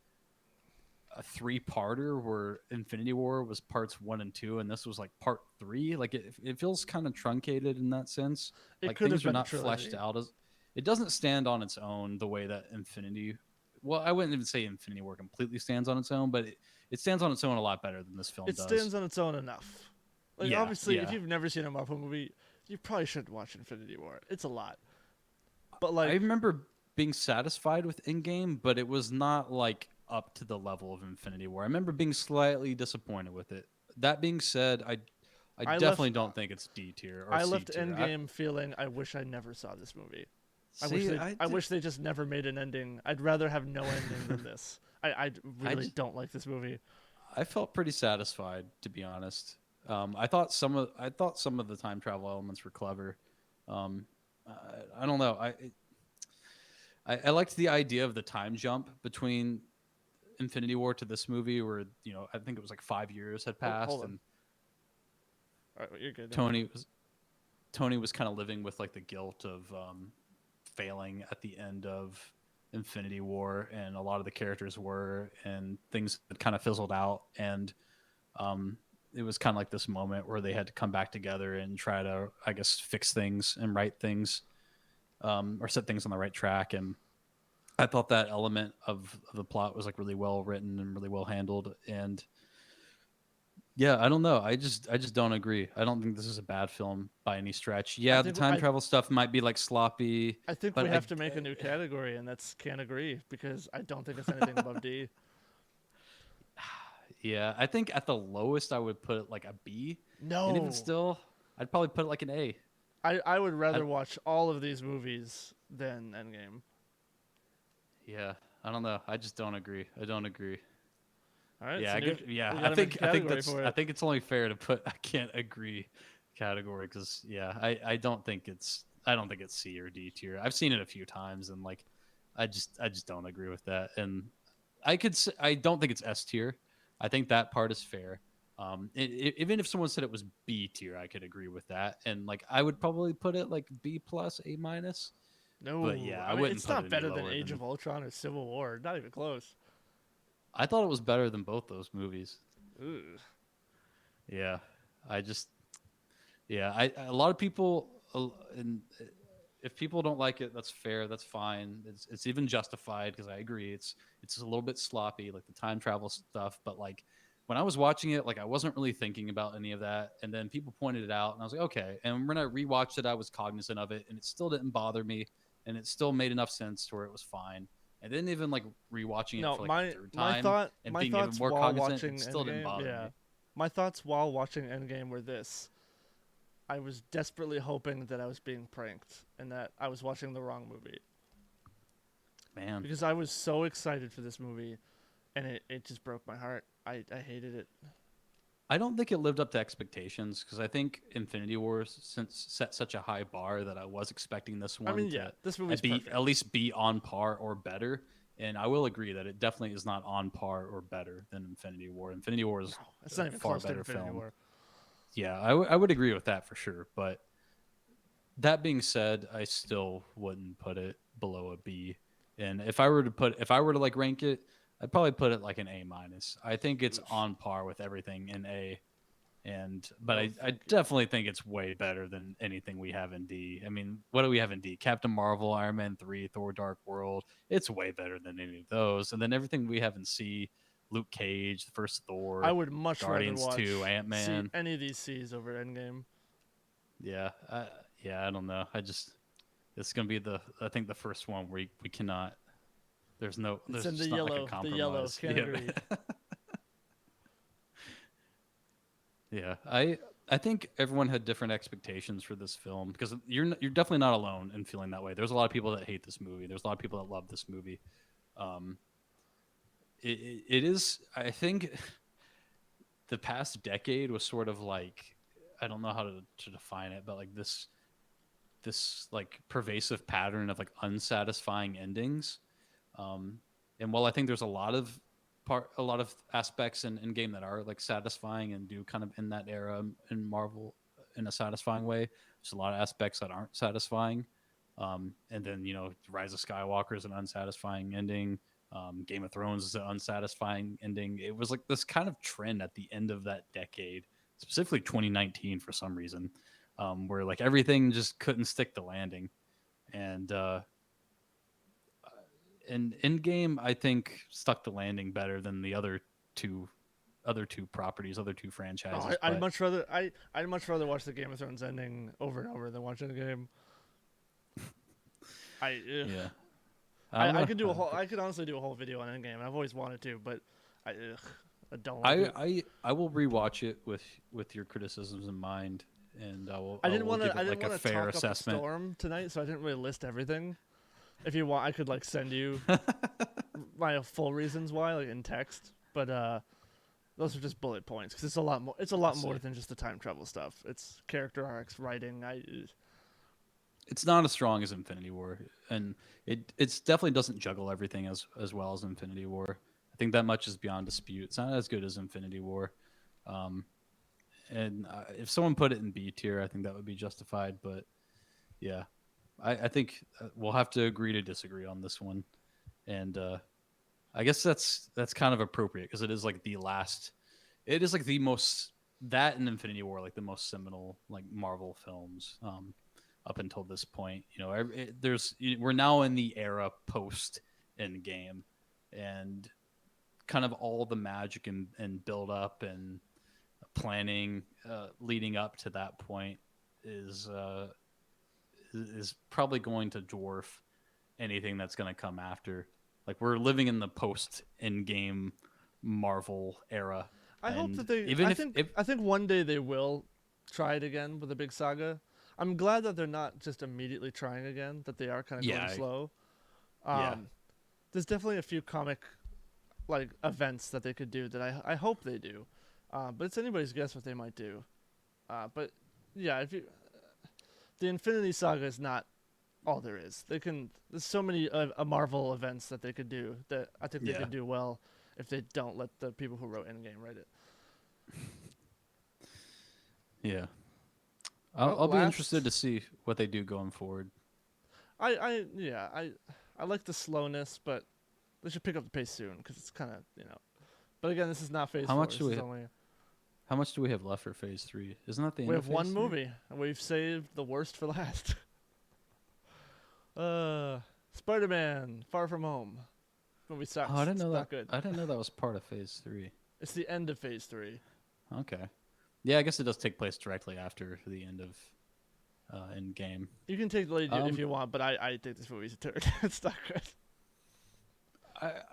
a three-parter where Infinity War was parts 1 and 2, and this was like part 3. Like it feels kind of truncated in that sense. It Like could have things are been a not fleshed trilogy. out as it doesn't stand on its own the way that Infinity. Well, I wouldn't even say Infinity War completely stands on its own, but it stands on its own a lot better than this film It does. stands on its own enough. Like Yeah, obviously, if yeah. you've never seen a Marvel movie, you probably shouldn't watch Infinity War. It's a lot. But I like remember being satisfied with Endgame, but it was not like up to the level of Infinity War. I remember being slightly disappointed with it. That being said, I I definitely left don't think it's D tier or I C left tier. I Endgame feeling I wish I never saw this movie. see. I wish they just never made an ending. I'd rather have no ending than this. I I, really don't like this movie. I felt pretty satisfied to be honest. I thought some of the time travel elements were clever. Um, I don't know. I liked the idea of the time jump between Infinity War to this movie, where I think it was like 5 years had Oh, hold passed, on. and All right, you're good. Don't worry. Tony was Tony was kind of living with like the guilt of failing at the end of Infinity War, and a lot of the characters were, and things had kind of fizzled out, and um, it was kind of like this moment where they had to come back together and try to, I guess, fix things and right things, or set things on the right track. And I thought that element of the plot was like really well written and really well handled. And yeah, I don't know. I just don't agree. I don't think this is a bad film by any stretch. I Yeah, the think time travel stuff might be like sloppy, I think we but have to make a new category, and that's can't agree because I don't think it's anything above D. yeah, I think at the lowest I would put it like a B, and even No, still, I'd probably put it like an A. I would I, rather watch all of these movies than Endgame. yeah, I don't know. I just don't agree. I don't agree. All right, Yeah, so new, yeah. we I gotta make a think I think category that's for I it. think it's only fair to put I can't agree category because yeah, I don't think it's C or D tier. I've seen it a few times and like I just don't agree with that. And I don't think it's S tier. I think that part is fair. Even if someone said it was B tier, I could agree with that. And like I would probably put it like B plus A minus. But No, yeah, I I mean wouldn't it's put it not any better than lower Age than. of Ultron or Civil War. Not even close. I thought it was better than both those movies. Ugh. Yeah, I just yeah, a lot of people and if people don't like it, that's fair, that's fine. It's even justified because I agree. It's a little bit sloppy, like the time travel stuff. But like when I was watching it, like I wasn't really thinking about any of that, and then people pointed it out, and I was like, okay. And when I rewatched it, I was cognizant of it, and it still didn't bother me, and it still made enough sense to where it was fine. And then even like rewatching it No, for like the third time and my being even thoughts more while cognizant, it watching still didn't Endgame, bother yeah, me. my thoughts while watching Endgame were this: I was desperately hoping that I was being pranked and that I was watching the wrong movie Man, because I was so excited for this movie, and it just broke my heart. I hated it. I don't think it lived up to expectations because I think Infinity Wars since set such a high bar that I was expecting this I one mean, yeah, to this movie's be at perfect. least be on par or better. And I will agree that it definitely is not on par or better than Infinity War. Infinity War No, is it's a not even far close to better Infinity film. War. Yeah, I would agree with that for sure. But that being said, I still wouldn't put it below a B. And if I were to like rank it, I'd probably put it like an A minus. I think it's Oof. on par with everything in A, and but No, I thank you. definitely think it's way better than anything we have in D. I mean, what do we have in D? Captain Marvel, Iron Man 3, Thor Dark World. It's way better than any of those. And then everything we have in C, Luke Cage, the first I Thor, would much rather Guardians 2, watch see Ant-Man. any of these C's over Endgame. Yeah. Yeah, I don't know. It's going to be I think the first one where we cannot It's there's in just not like a the yellow. compromise. Can't Yeah. agree. Yeah, I think everyone had different expectations for this film because you're definitely not alone in feeling that way. There's a lot of people that hate this movie. There's a lot of people that love this movie. Um, it is. I think the past decade was sort of like I don't know how to define it, but like this like pervasive pattern of like unsatisfying endings. Um, and while I think there's a lot of aspects in game that are like satisfying and do kind of in that era in Marvel in a satisfying way, there's a lot of aspects that aren't satisfying. And then Rise of Skywalker is an unsatisfying ending. Game of Thrones is an unsatisfying ending. It was like this kind of trend at the end of that decade, specifically 2019 for some reason, where like everything just couldn't stick the landing. And Endgame, I think, stuck the landing better than the two two properties, other two No, franchises. I'd But much rather I'd much rather watch the Game of Thrones ending over and over than watching the game. I ugh. yeah, I don't I know. could do a whole I could honestly do a whole video on Endgame. I've always wanted to, but I don't like I it. I will rewatch it with your criticisms in mind, and I will give I it didn't like a want to fair talk up a assessment. storm tonight, so I didn't really list everything. If you want, I could like send you my full reasons why, like in text. But those are just bullet points because it's a lot more. It's a I lot more see. than just the time travel stuff. It's character arcs, writing. It's not as strong as Infinity War, and it's definitely doesn't juggle everything as well as Infinity War. I think that much is beyond dispute. It's not as good as Infinity War. Um, and if someone put it in B tier, I think that would be justified. But yeah, I think we'll have to agree to disagree on this one, and I guess that's kind of appropriate because it is like the last. It is like the most that and Infinity War like the most seminal like Marvel films up until this point. We're now in the era post Endgame, and kind of all the magic and build up and planning leading up to that point is uh, is probably going to dwarf anything that's going to come after. Like we're living in the post Endgame Marvel era, I hope that and they. even if I think one day they will try it again with a big saga. I'm glad that they're not just immediately trying again. That they are kind of going yeah slow. yeah Um, there's definitely a few comic like events that they could do that I hope they do. But it's anybody's guess what they might do. But yeah, if you the Infinity Saga is not all there is. They can. There's so many Marvel events that they could do that I think they yeah could do well if they don't let the people who wrote Endgame write it. yeah. Well, I'll be interested last to see what they do going forward. I yeah I like the slowness, but they should pick up the pace soon because it's kind of But again, this is not Phase How Four. much This do is we only how much do we have left for Phase 3? Isn't that the we end of have one Phase 3? movie and we've saved the worst for last. uh, Spider-Man: Far From Home. Movie Oh, I sucks. didn't It's know that. not good. I didn't know that was part of Phase 3. It's the end of Phase 3. Okay. Yeah, I guess it does take place directly after the end of Endgame. You can take the lead if Um, you want, but I think this movie's a turd. It's not good.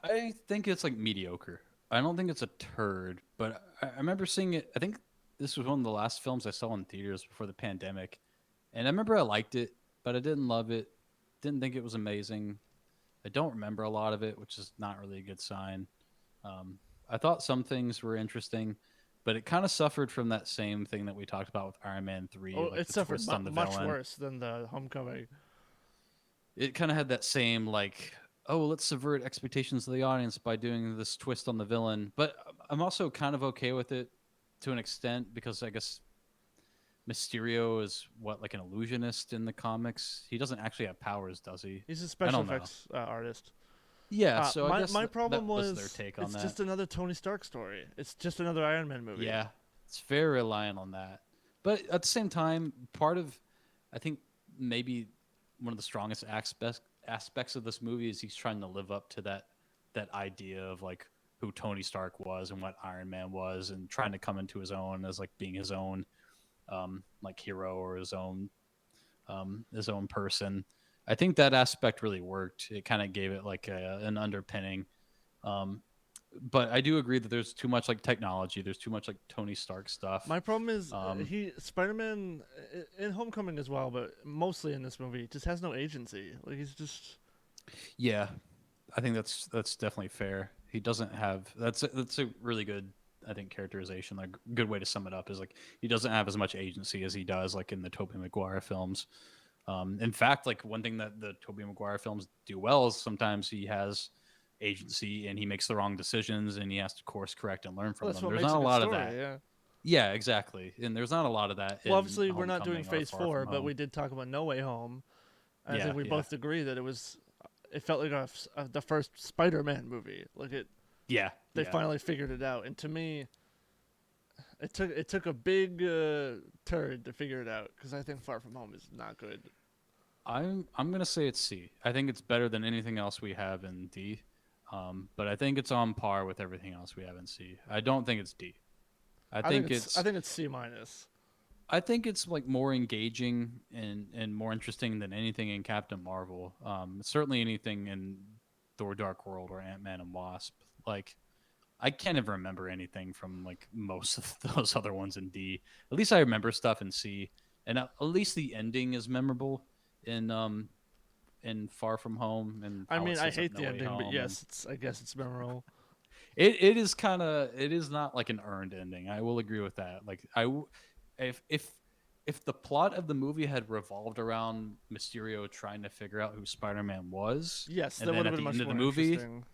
I think it's like mediocre. I don't think it's a turd, but I remember seeing it. I think this was one of the last films I saw in theaters before the pandemic, and I remember I liked it, but I didn't love it. Didn't think it was amazing. I don't remember a lot of it, which is not really a good sign. Um, I thought some things were interesting. but it kind of suffered from that same thing that we talked about with Iron Man 3, Oh, like it the suffered twist on the much villain. worse than the Homecoming. It kind of had that same like, oh, let's subvert expectations of the audience by doing this twist on the villain. But I'm also kind of okay with it to an extent because I guess Mysterio is what, like an illusionist in the comics. He doesn't actually have powers, does he? He's a I special don't know. effects artist. Yeah, so I guess My that problem was their was take on it's that. just another Tony Stark story. It's just another Iron Man movie. Yeah, it's very reliant on that. But at the same time, part of, I think maybe one of the strongest aspects of this movie is he's trying to live up to that idea of like who Tony Stark was and what Iron Man was, and trying to come into his own as like being his own like hero or his own person. I think that aspect really worked. It kind of gave it like an underpinning. Um, but I do agree that there's too much like technology. There's too much like Tony Stark stuff. My problem is Um, he Spider-Man in Homecoming as well, but mostly in this movie just has no agency. Like he's just yeah, I think that's definitely fair. He doesn't have that's a really good I think characterization. Like good way to sum it up is like he doesn't have as much agency as he does like in the Tobey Maguire films. In fact, like one thing that the Tobey Maguire films do well is sometimes he has agency and he makes the wrong decisions and he has to course correct and learn well, from that's them. what There's makes not a a good lot of story. that. Yeah. Yeah, exactly. And there's not a lot of that Well, in obviously we're not doing Homecoming or Phase Far Four, From but Home. we did talk about No Way Home, and I Yeah, think we yeah, both agree that it felt like the first Spider-Man movie. Like yeah, they yeah. finally figured it out, and to me, it took a big turd to figure it out because I think Far From Home is not good. I'm gonna say it's C. I think it's better than anything else we have in D. But I think it's on par with everything else we have in C. I don't think it's D. I think I it's think it's C minus. I think it's like more engaging and more interesting than anything in Captain Marvel. Certainly anything in Thor: Dark World or Ant Man and Wasp. Like I can't even remember anything from like most of those other ones in D. At least I remember stuff in C, and at least the ending is memorable in Far From Home and I how it mean, I sets up hate No the Way ending, but Home, and yes, I guess it's memorable. it is kind of it is not like an earned ending. I will agree with that. Like if the plot of the movie had revolved around Mysterio trying to figure out who Spider-Man was, Yes, and that would then have at been the end much of the more movie, interesting.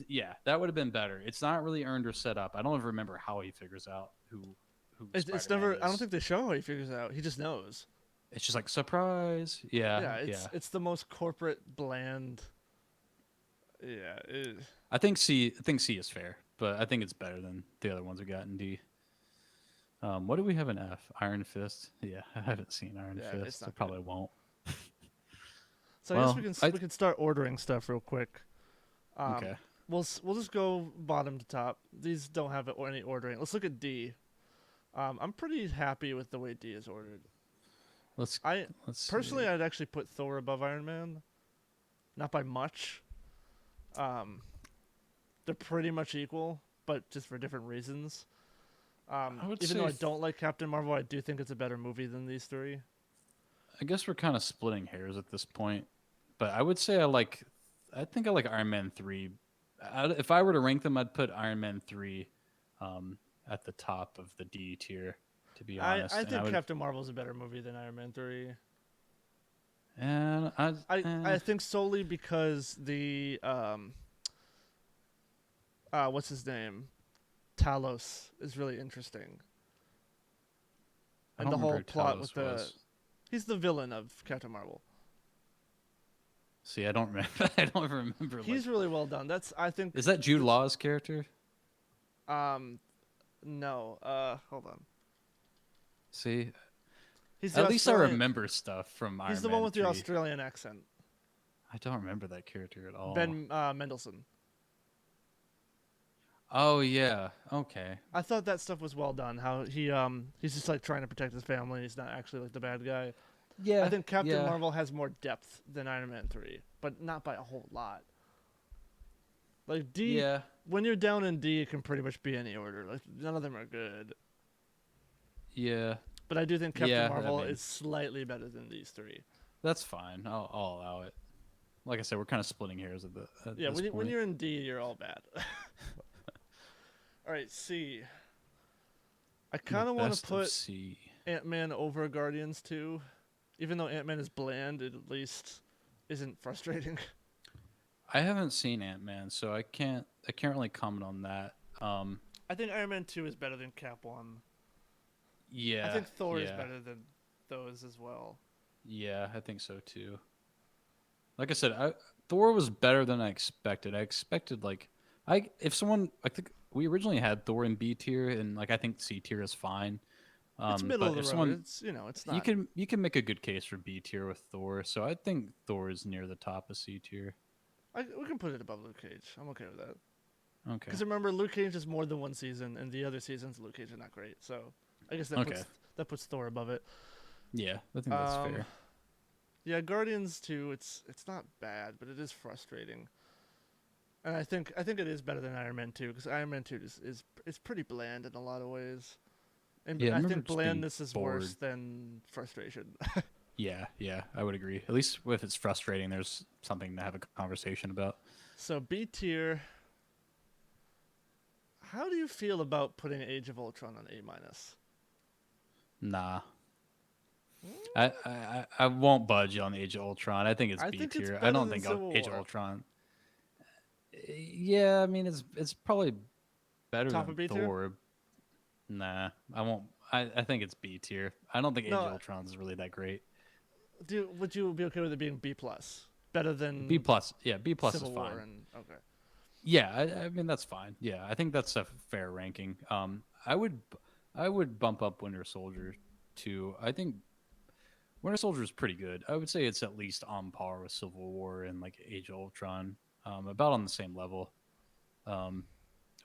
yeah, that would have been better. It's not really earned or set up. I don't even remember how he figures out who It's Spider-Man never. I don't is. think they show how he figures it out. He just knows. It's just like surprise. Yeah, Yeah, yeah. it's the most corporate, bland. Yeah, I think C is fair, but I think it's better than the other ones we got in D. What do we have in F? Iron Fist. Yeah, I haven't seen Iron yeah, it's Fist. I not good. probably won't. So I guess Well, I we can start ordering stuff real quick. Um, okay. we'll just go bottom to top. These don't have any ordering. Let's look at D. I'm pretty happy with the way D is ordered. Let's I let's personally, see. I'd actually put Thor above Iron Man, not by much. Um, they're pretty much equal, but just for different reasons. I would Even say though I don't like Captain Marvel, I do think it's a better movie than these three. I guess we're kind of splitting hairs at this point, but I would say I think I like Iron Man 3. If I were to rank them, I'd put Iron Man 3 um, at the top of the D tier, to be I honest. And I think would, Captain Marvel's a better movie than Iron Man 3. and I think solely because the what's his name? Talos is really interesting. I And don't the remember whole who plot with Talos the was. he's the villain of Captain Marvel. See, I don't remember. I don't remember. Like, He's really well done. That's I think is that Jude Law's character? um no, hold on. See, He's the at least I Australian remember stuff from He's Iron the one Man with the 3. Australian accent. I don't remember that character at all. Ben Mendelsohn. Oh yeah. Okay. I thought that stuff was well done. How he's just like trying to protect his family. He's not actually like the bad guy. I Yeah. think Captain Yeah. Marvel has more depth than Iron Man 3, but not by a whole lot. Like D, Yeah. when you're down in D, it can pretty much be any order. Like none of them are good. Yeah. But I do think Captain Yeah. I Marvel mean, is slightly better than these three. that's fine. I'll allow it. Like I said, we're kind of splitting hairs at Yeah, this when point. you're in D, you're all bad. All right, C. I The kind of want to best of put C. Ant-Man over Guardians 2. Even though Ant-Man is bland, it at least isn't frustrating. I haven't seen Ant Man, so I can't really comment on that. I think Iron Man 2 is better than Cap 1. I Yeah, think Thor is yeah, better than those as well. yeah, I think so too. Like I said, Thor was better than I expected. I expected like I if someone I think we originally had Thor in B tier, and like I think C tier is fine. It's middle But of the if road. someone It's you not. can make a good case for B tier with Thor, so I think Thor is near the top of C tier. We can put it above Luke Cage. I'm okay with that. Okay, Because remember, Luke Cage is more than one season, and the other seasons Luke Cage are not great. So I guess okay, that puts Thor above it. yeah, I think that's Um, fair. yeah, Guardians 2. It's not bad, but it is frustrating. And I think it is better than Iron Man 2 because Iron Man 2 is pretty bland in a lot of ways. And Yeah, I I remember think just being blandness is worse bored. than frustration. Yeah, yeah, I would agree. At least if it's frustrating, there's something to have a conversation about. So B tier. How do you feel about putting Age of Ultron on A minus? Nah, I won't budge on Age of Ultron. I think it's I B think it's tier. I better don't than think Civil Age of War. Ultron. Yeah, I mean it's probably better Top of than B tier? Thor. Nah, I won't. I think it's B tier. I don't think Age of No. Ultron is really that great. Would you be okay with it being B plus? Better B than plus, yeah, B plus is Civil War fine. and okay. Yeah, I mean that's fine. Yeah, I think that's a fair ranking. I would bump up Winter Soldier to. I think Winter Soldier is pretty good. I would say it's at least on par with Civil War and like Age of Ultron, about on the same level. Um,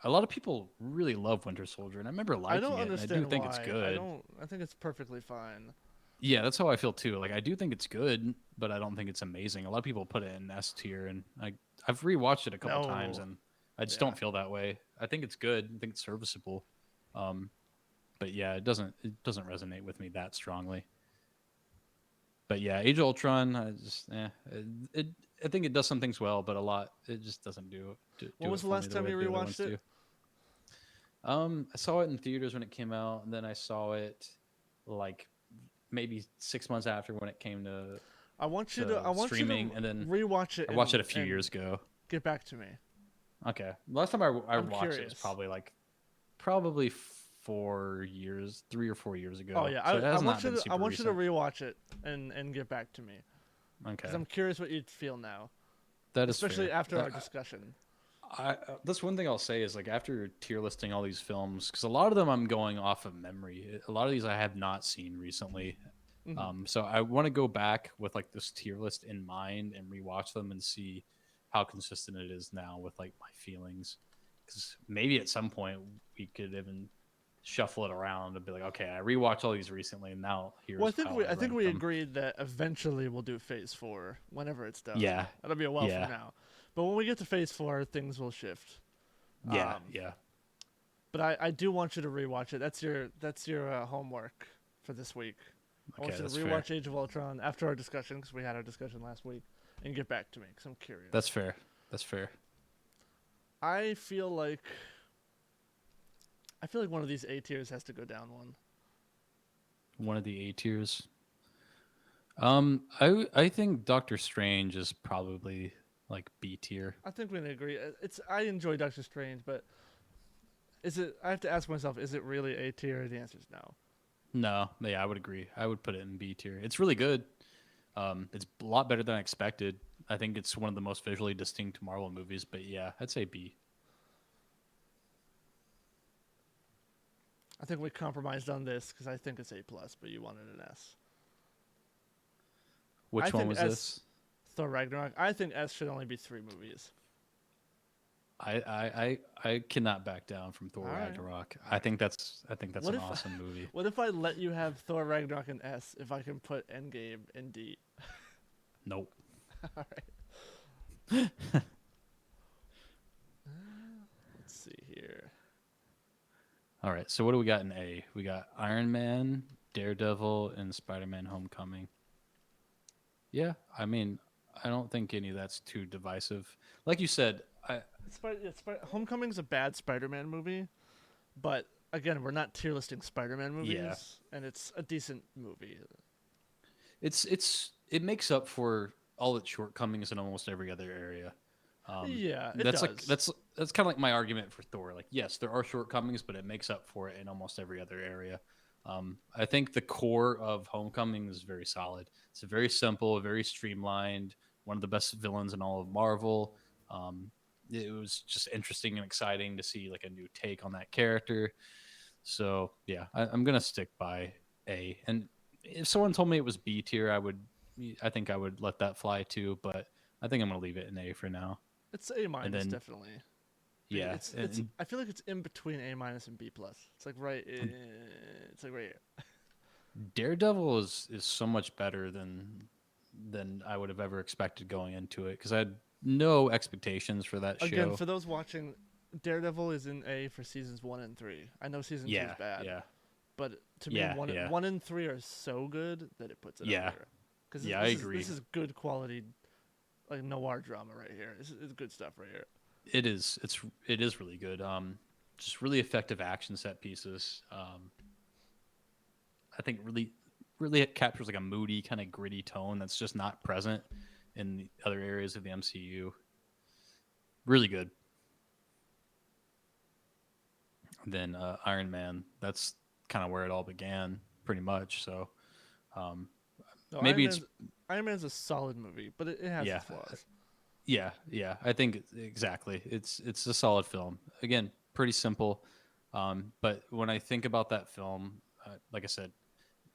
a lot of people really love Winter Soldier, and I remember I don't liking it, and I do understand think it's why. I good. don't. I think it's perfectly fine. Yeah, that's how I feel too. Like I do think it's good, but I don't think it's amazing. A lot of people put it in S tier, and I've rewatched it a couple times, No. and I just Yeah. don't feel that way. I think it's good. I think it's serviceable. Um, but yeah, it doesn't resonate with me that strongly. But yeah, Age of Ultron, it I think it does some things well, but a lot it just doesn't When do was it the for me last the time way you the other rewatched ones it? do. I saw it in theaters when it came out, and then I saw it like maybe 6 months after when it came I to want you streaming, to and then rewatch it I watched it a and few years ago. get back to me. Okay, last time I I'm watched it was curious. probably 4 years, 3 or 4 years Oh ago. yeah, So it I has not want you been to I super want you to recent. rewatch it and get back to me Okay, because I'm curious what you'd feel now, that is especially fair. after our discussion. That's one thing I'll say is like after tier listing all these films, because a lot of them I'm going off of memory. A lot of these I have not seen recently. Hmm. So I want to go back with like this tier list in mind and rewatch them and see how consistent it is now with like my feelings. Because maybe at some point we could even shuffle it around and be like, okay, I rewatched all these recently, and now Well, here's how I I think rank we them. agreed that eventually we'll do Phase 4 whenever it's done. Yeah, That'll be a while from yeah, now, but when we get to Phase 4, things will shift. yeah, Um, yeah. but I do want you to rewatch it. That's your homework for this week. I Okay, want you to that's fair. rewatch Age of Ultron after our discussion because we had our discussion last week, and get back to me because I'm curious. That's fair. That's fair. I feel like one of these A tiers has to go down one. One of the A tiers. I think Doctor Strange is probably like B tier. I think we can agree. I enjoy Doctor Strange, but is it? I have to ask myself, is it really A tier? The answer is no. No, yeah, I would agree. I would put it in B tier. It's really good. It's a lot better than I expected. I think it's one of the most visually distinct Marvel movies. But yeah, I'd say B. I think we compromised on this because I think it's A plus, but you wanted an S. I Which one think was S. this? Thor Ragnarok. I think S should only be 3 movies. I cannot back down from Thor All right. Ragnarok. All right. I think that's What an if awesome movie. what if I let you have Thor Ragnarok in S if I can put Endgame in D? Nope. All right. Let's see here. All right. So what do we got in A? We got Iron Man, Daredevil, and Spider-Man: Homecoming. Yeah, I mean, I don't think any of that's too divisive. Like you said, Homecoming's a bad Spider-Man movie, but again, we're not tier listing Spider-Man Yeah, movies, and it's a decent movie. it makes up for all its shortcomings in almost every other area. Yeah, it That's like does. that's kind of like my argument for Thor. Like, yes, there are shortcomings, but it makes up for it in almost every other area. I think the core of Homecoming is very solid. It's a very simple, very streamlined, one of the best villains in all of Marvel. Um, it was just interesting and exciting to see like a new take on that character. So yeah, I'm gonna stick by A. And if someone told me it was B tier, I think I would let that fly too. But I think I'm gonna leave it in A for now. It's A And minus then definitely. yeah, It's. I feel like it's in between A minus and B plus. It's like right. and It's like right here. Daredevil is so much better than I would have ever expected going into it because I had no expectations for that Again, show. for those watching, Daredevil is in A for seasons 1 and 3. I know season 2 is Yeah, bad, yeah, but to me, yeah, one yeah, one and 3 are so good that it puts it up yeah, there. Because yeah. I this agree. is good quality, like noir drama right here. It's good stuff right here. It is. It is really good. Just really effective action set pieces. I think really it captures like a moody kind of gritty tone that's just not present in the other areas of the MCU. Really good. Then Iron Man. That's kind of where it all began, pretty much. So um, No, maybe it's Iron Man's a solid movie, but it has yeah, its flaws. yeah. I think exactly. It's a solid film. Again, pretty simple. But when I think about that film, like I said,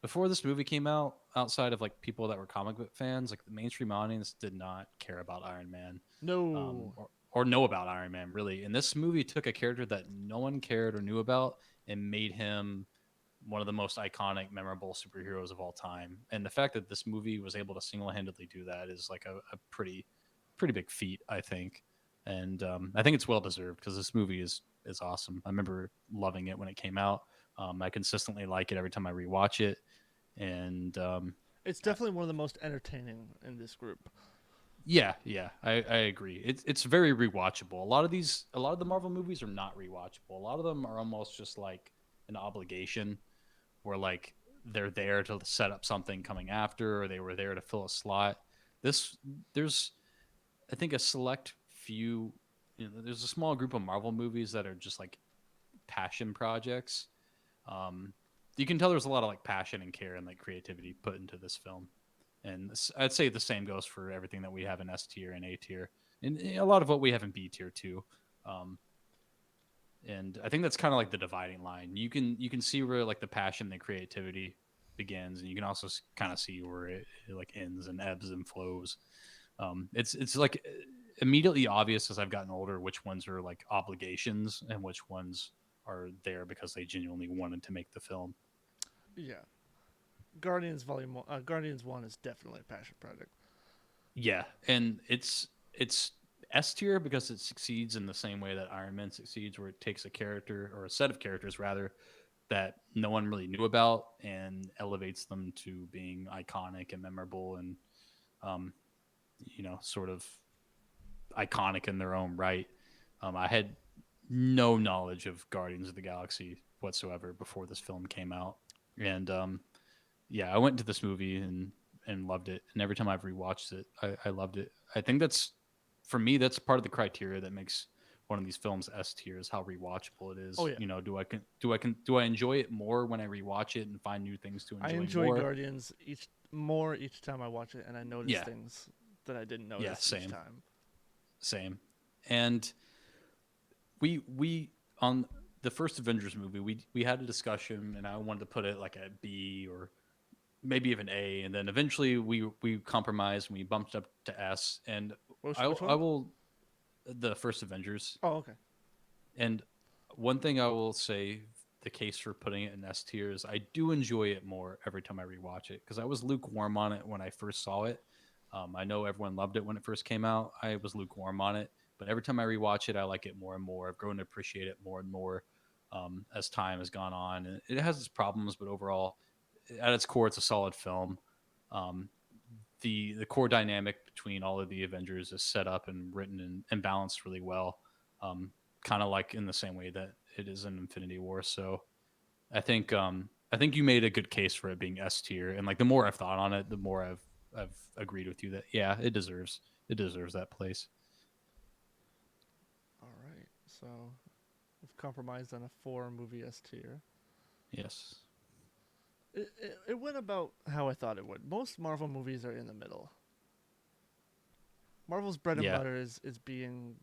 before this movie came out, outside of like people that were comic book fans, like the mainstream audience did not care about Iron Man, No, or know about Iron Man really. And this movie took a character that no one cared or knew about and made him one of the most iconic, memorable superheroes of all time. And the fact that this movie was able to single handedly do that is like a pretty big feat, I think. And I think it's well deserved because this movie is awesome. I remember loving it when it came out. I consistently like it every time I rewatch it, and it's definitely one of the most entertaining in this group. yeah, I agree. It's very rewatchable. A lot of the Marvel movies are not rewatchable. A lot of them are almost just like an obligation, where like they're there to set up something coming after, or they were there to fill a slot. This there's I think a select few. There's a small group of Marvel movies that are just like passion projects. Um, you can tell there's a lot of like passion and care and like creativity put into this film. And I'd say the same goes for everything that we have in S tier and A tier, and a lot of what we have in B tier too. Um, and I think that's kind of like the dividing line. You can see where like the passion, the creativity begins, and you can also kind of see where it like ends and ebbs and flows. It's like immediately obvious as I've gotten older which ones are like obligations and which ones are there because they genuinely wanted to make the film. Yeah, Guardians 1 is definitely a passion project. Yeah, and it's S tier because it succeeds in the same way that Iron Man succeeds, where it takes a character or a set of characters rather that no one really knew about and elevates them to being iconic and memorable and um, sort of iconic in their own right. I had no knowledge of Guardians of the Galaxy whatsoever before this film came out, and yeah, I went to this movie and loved it. And every time I've rewatched it, I loved it. I think that's for me. That's part of the criteria that makes one of these films S tier is how rewatchable it Oh is. yeah, Do I enjoy it more when I rewatch it and find new things to I enjoy enjoy more? Guardians each time I watch it, and I notice Yeah, things that I didn't yeah, notice each same, time. same. And we on the first Avengers movie, we had a discussion, and I wanted to put it like a B or maybe even A, and then eventually we compromised and we bumped up to S. And Which I one? will the first Avengers. Oh, okay. And one thing I will say, the case for putting it in S tier is I do enjoy it more every time I rewatch it because I was lukewarm on it when I first saw it. I know everyone loved it when it first came out. I was lukewarm on it, but every time I rewatch it, I like it more and more. I've grown to appreciate it more and more as time has gone on. And it has its problems, but overall, at its core, it's a solid film. Um, the core dynamic between all of the Avengers is set up and written and balanced really well. Kind of like in the same way that it is an Infinity War. So I think you made a good case for it being S tier. And like the more I've thought on it, the more I've agreed with you that yeah, it deserves that place. All right, so we've compromised on a 4 movie S tier. Yes. It went about how I thought it would. Most Marvel movies are in the middle. Marvel's bread and Yeah. butter is being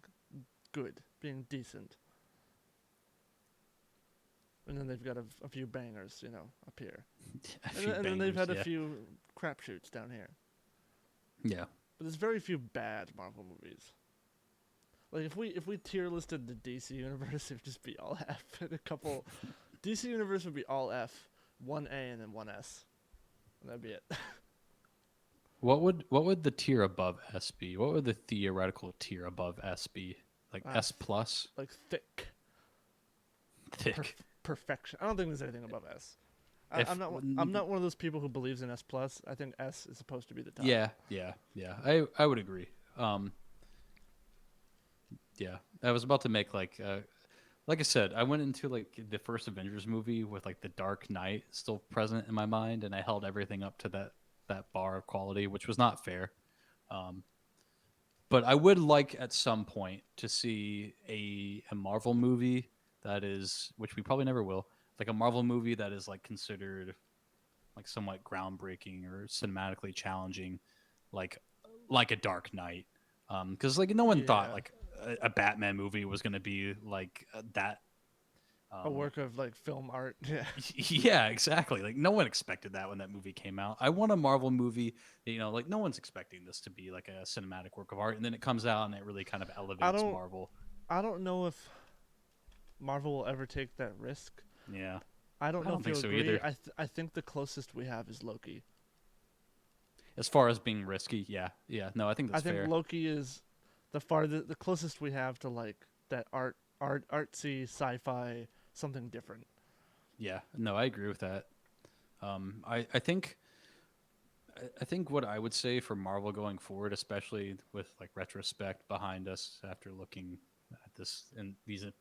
good, being decent. And then they've got a few bangers, up here. A And few then, and then they've bangers. had a Yeah. few crapshoots down here. Yeah. But there's very few bad Marvel movies. Like if we tier listed the DC universe, it'd just be all F. And a couple DC universe would be all F, 1A and then 1S. And that'd be it. What would the tier above S be? What would the theoretical tier above S be? Like Ah, S plus? like thick. Thick. Perfection. I don't think there's anything above S. If I'm not one of those people who believes in S plus. I think S is supposed to be the top. yeah. I would agree. Yeah. I was about to make like I said, I went into like the first Avengers movie with like the Dark Knight still present in my mind, and I held everything up to that bar of quality, which was not fair. Um, but I would like at some point to see a Marvel movie that is, which we probably never will, like a Marvel movie that is like considered like somewhat groundbreaking or cinematically challenging, like like a Dark Knight. Because like no one thought Yeah. like a Batman movie was going to be like that. A Um, work of like film art. Yeah. yeah, exactly. Like no one expected that when that movie came out. I want a Marvel movie, like no one's expecting this to be like a cinematic work of art, and then it comes out and it really kind of I elevates don't Marvel. I don't know if Marvel will ever take that risk. Yeah, I don't I know don't if think you'll so agree. either. I think the closest we have is Loki. As far as being risky, yeah. No, I think I that's think fair. Loki is the closest we have to like that artsy sci-fi something different. Yeah, no, I agree with that. I think I think what I would say for Marvel going forward, especially with like retrospect behind us after looking at this and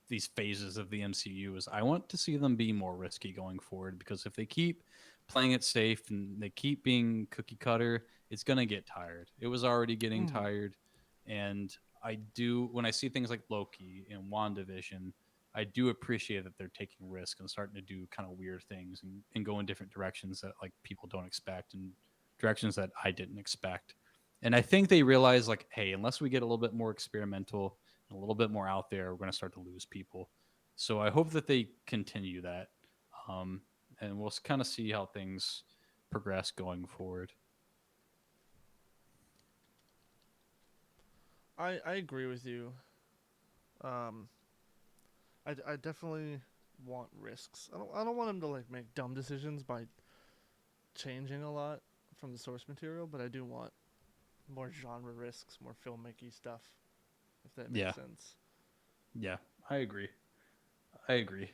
these phases of the MCU, is I want to see them be more risky going forward because if they keep playing it safe and they keep being cookie cutter, it's gonna get tired. It was already getting Mm. tired, and I do when I see things like Loki and WandaVision. I do appreciate that they're taking risks and starting to do kind of weird things and go in different directions that like people don't expect and directions that I didn't expect. And I think they realize like, hey, unless we get a little bit more experimental and a little bit more out there, we're going to start to lose people. So I hope that they continue that, um, and we'll kind of see how things progress going forward. I agree with you. Um, I definitely want risks. I don't want them to like make dumb decisions by changing a lot from the source material, but I do want more genre risks, more filmmaking stuff, if that Yeah, makes sense. yeah, I agree. I agree.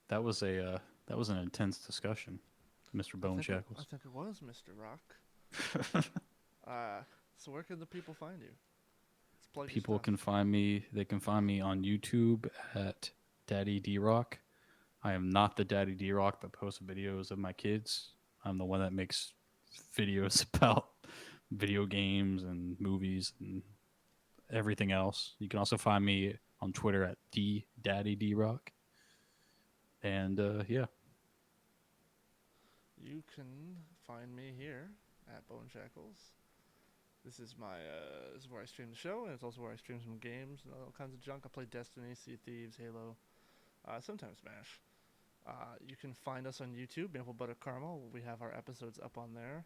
That was an intense discussion, Mr. Bone I Shackles. think it was Mr. Rock. So where can the people find you? Let's plug your People stuff. can find me. They can find me on YouTube at Daddy D Rock. I am not the Daddy D Rock that posts videos of my kids. I'm the one that makes videos about video games and movies and everything else. You can also find me on Twitter at the Daddy D Rock. And yeah, You can find me here at Bone Shackles. This is where I stream the show, and it's also where I stream some games and all kinds of junk. I play Destiny, Sea of Thieves, Halo, sometimes Smash. You can find us on YouTube, Maple Butter Caramel. We have our episodes up on there.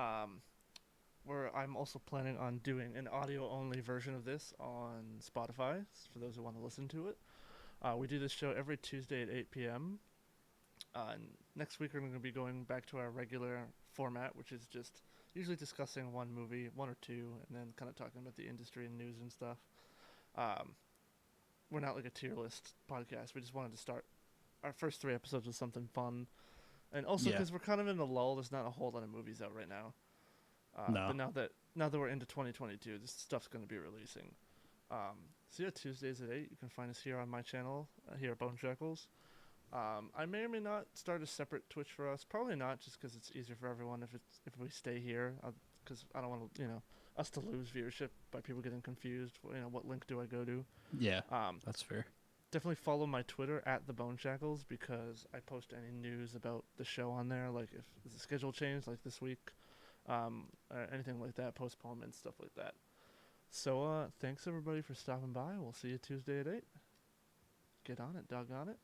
Um, where I'm also planning on doing an audio only version of this on Spotify for those who want to listen to it. We do this show every Tuesday at 8 p.m. And next week we're going to be going back to our regular format, which is just usually discussing one movie, one or two, and then kind of talking about the industry and news and stuff. Um, we're not like a tier list podcast. We just wanted to start our first 3 episodes with something fun, and also yeah, because we're kind of in a lull. There's not a whole lot of movies out right now. no, But now that we're into 2022, this stuff's going to be releasing. Um, So yeah, Tuesdays at 8, you can find us here on my channel, here at Bone Shackles. I may or may not start a separate Twitch for us. Probably not, just because it's easier for everyone if we stay here. Because I don't want to, us to lose viewership by people getting confused. What link do I go to? Yeah, Um, that's fair. Definitely follow my Twitter at the Bone Shackles because I post any news about the show on there. Like if the schedule changed, like this week, or anything like that, postponement stuff like that. So thanks everybody for stopping by. We'll see you Tuesday at 8. Get on it, doggone it.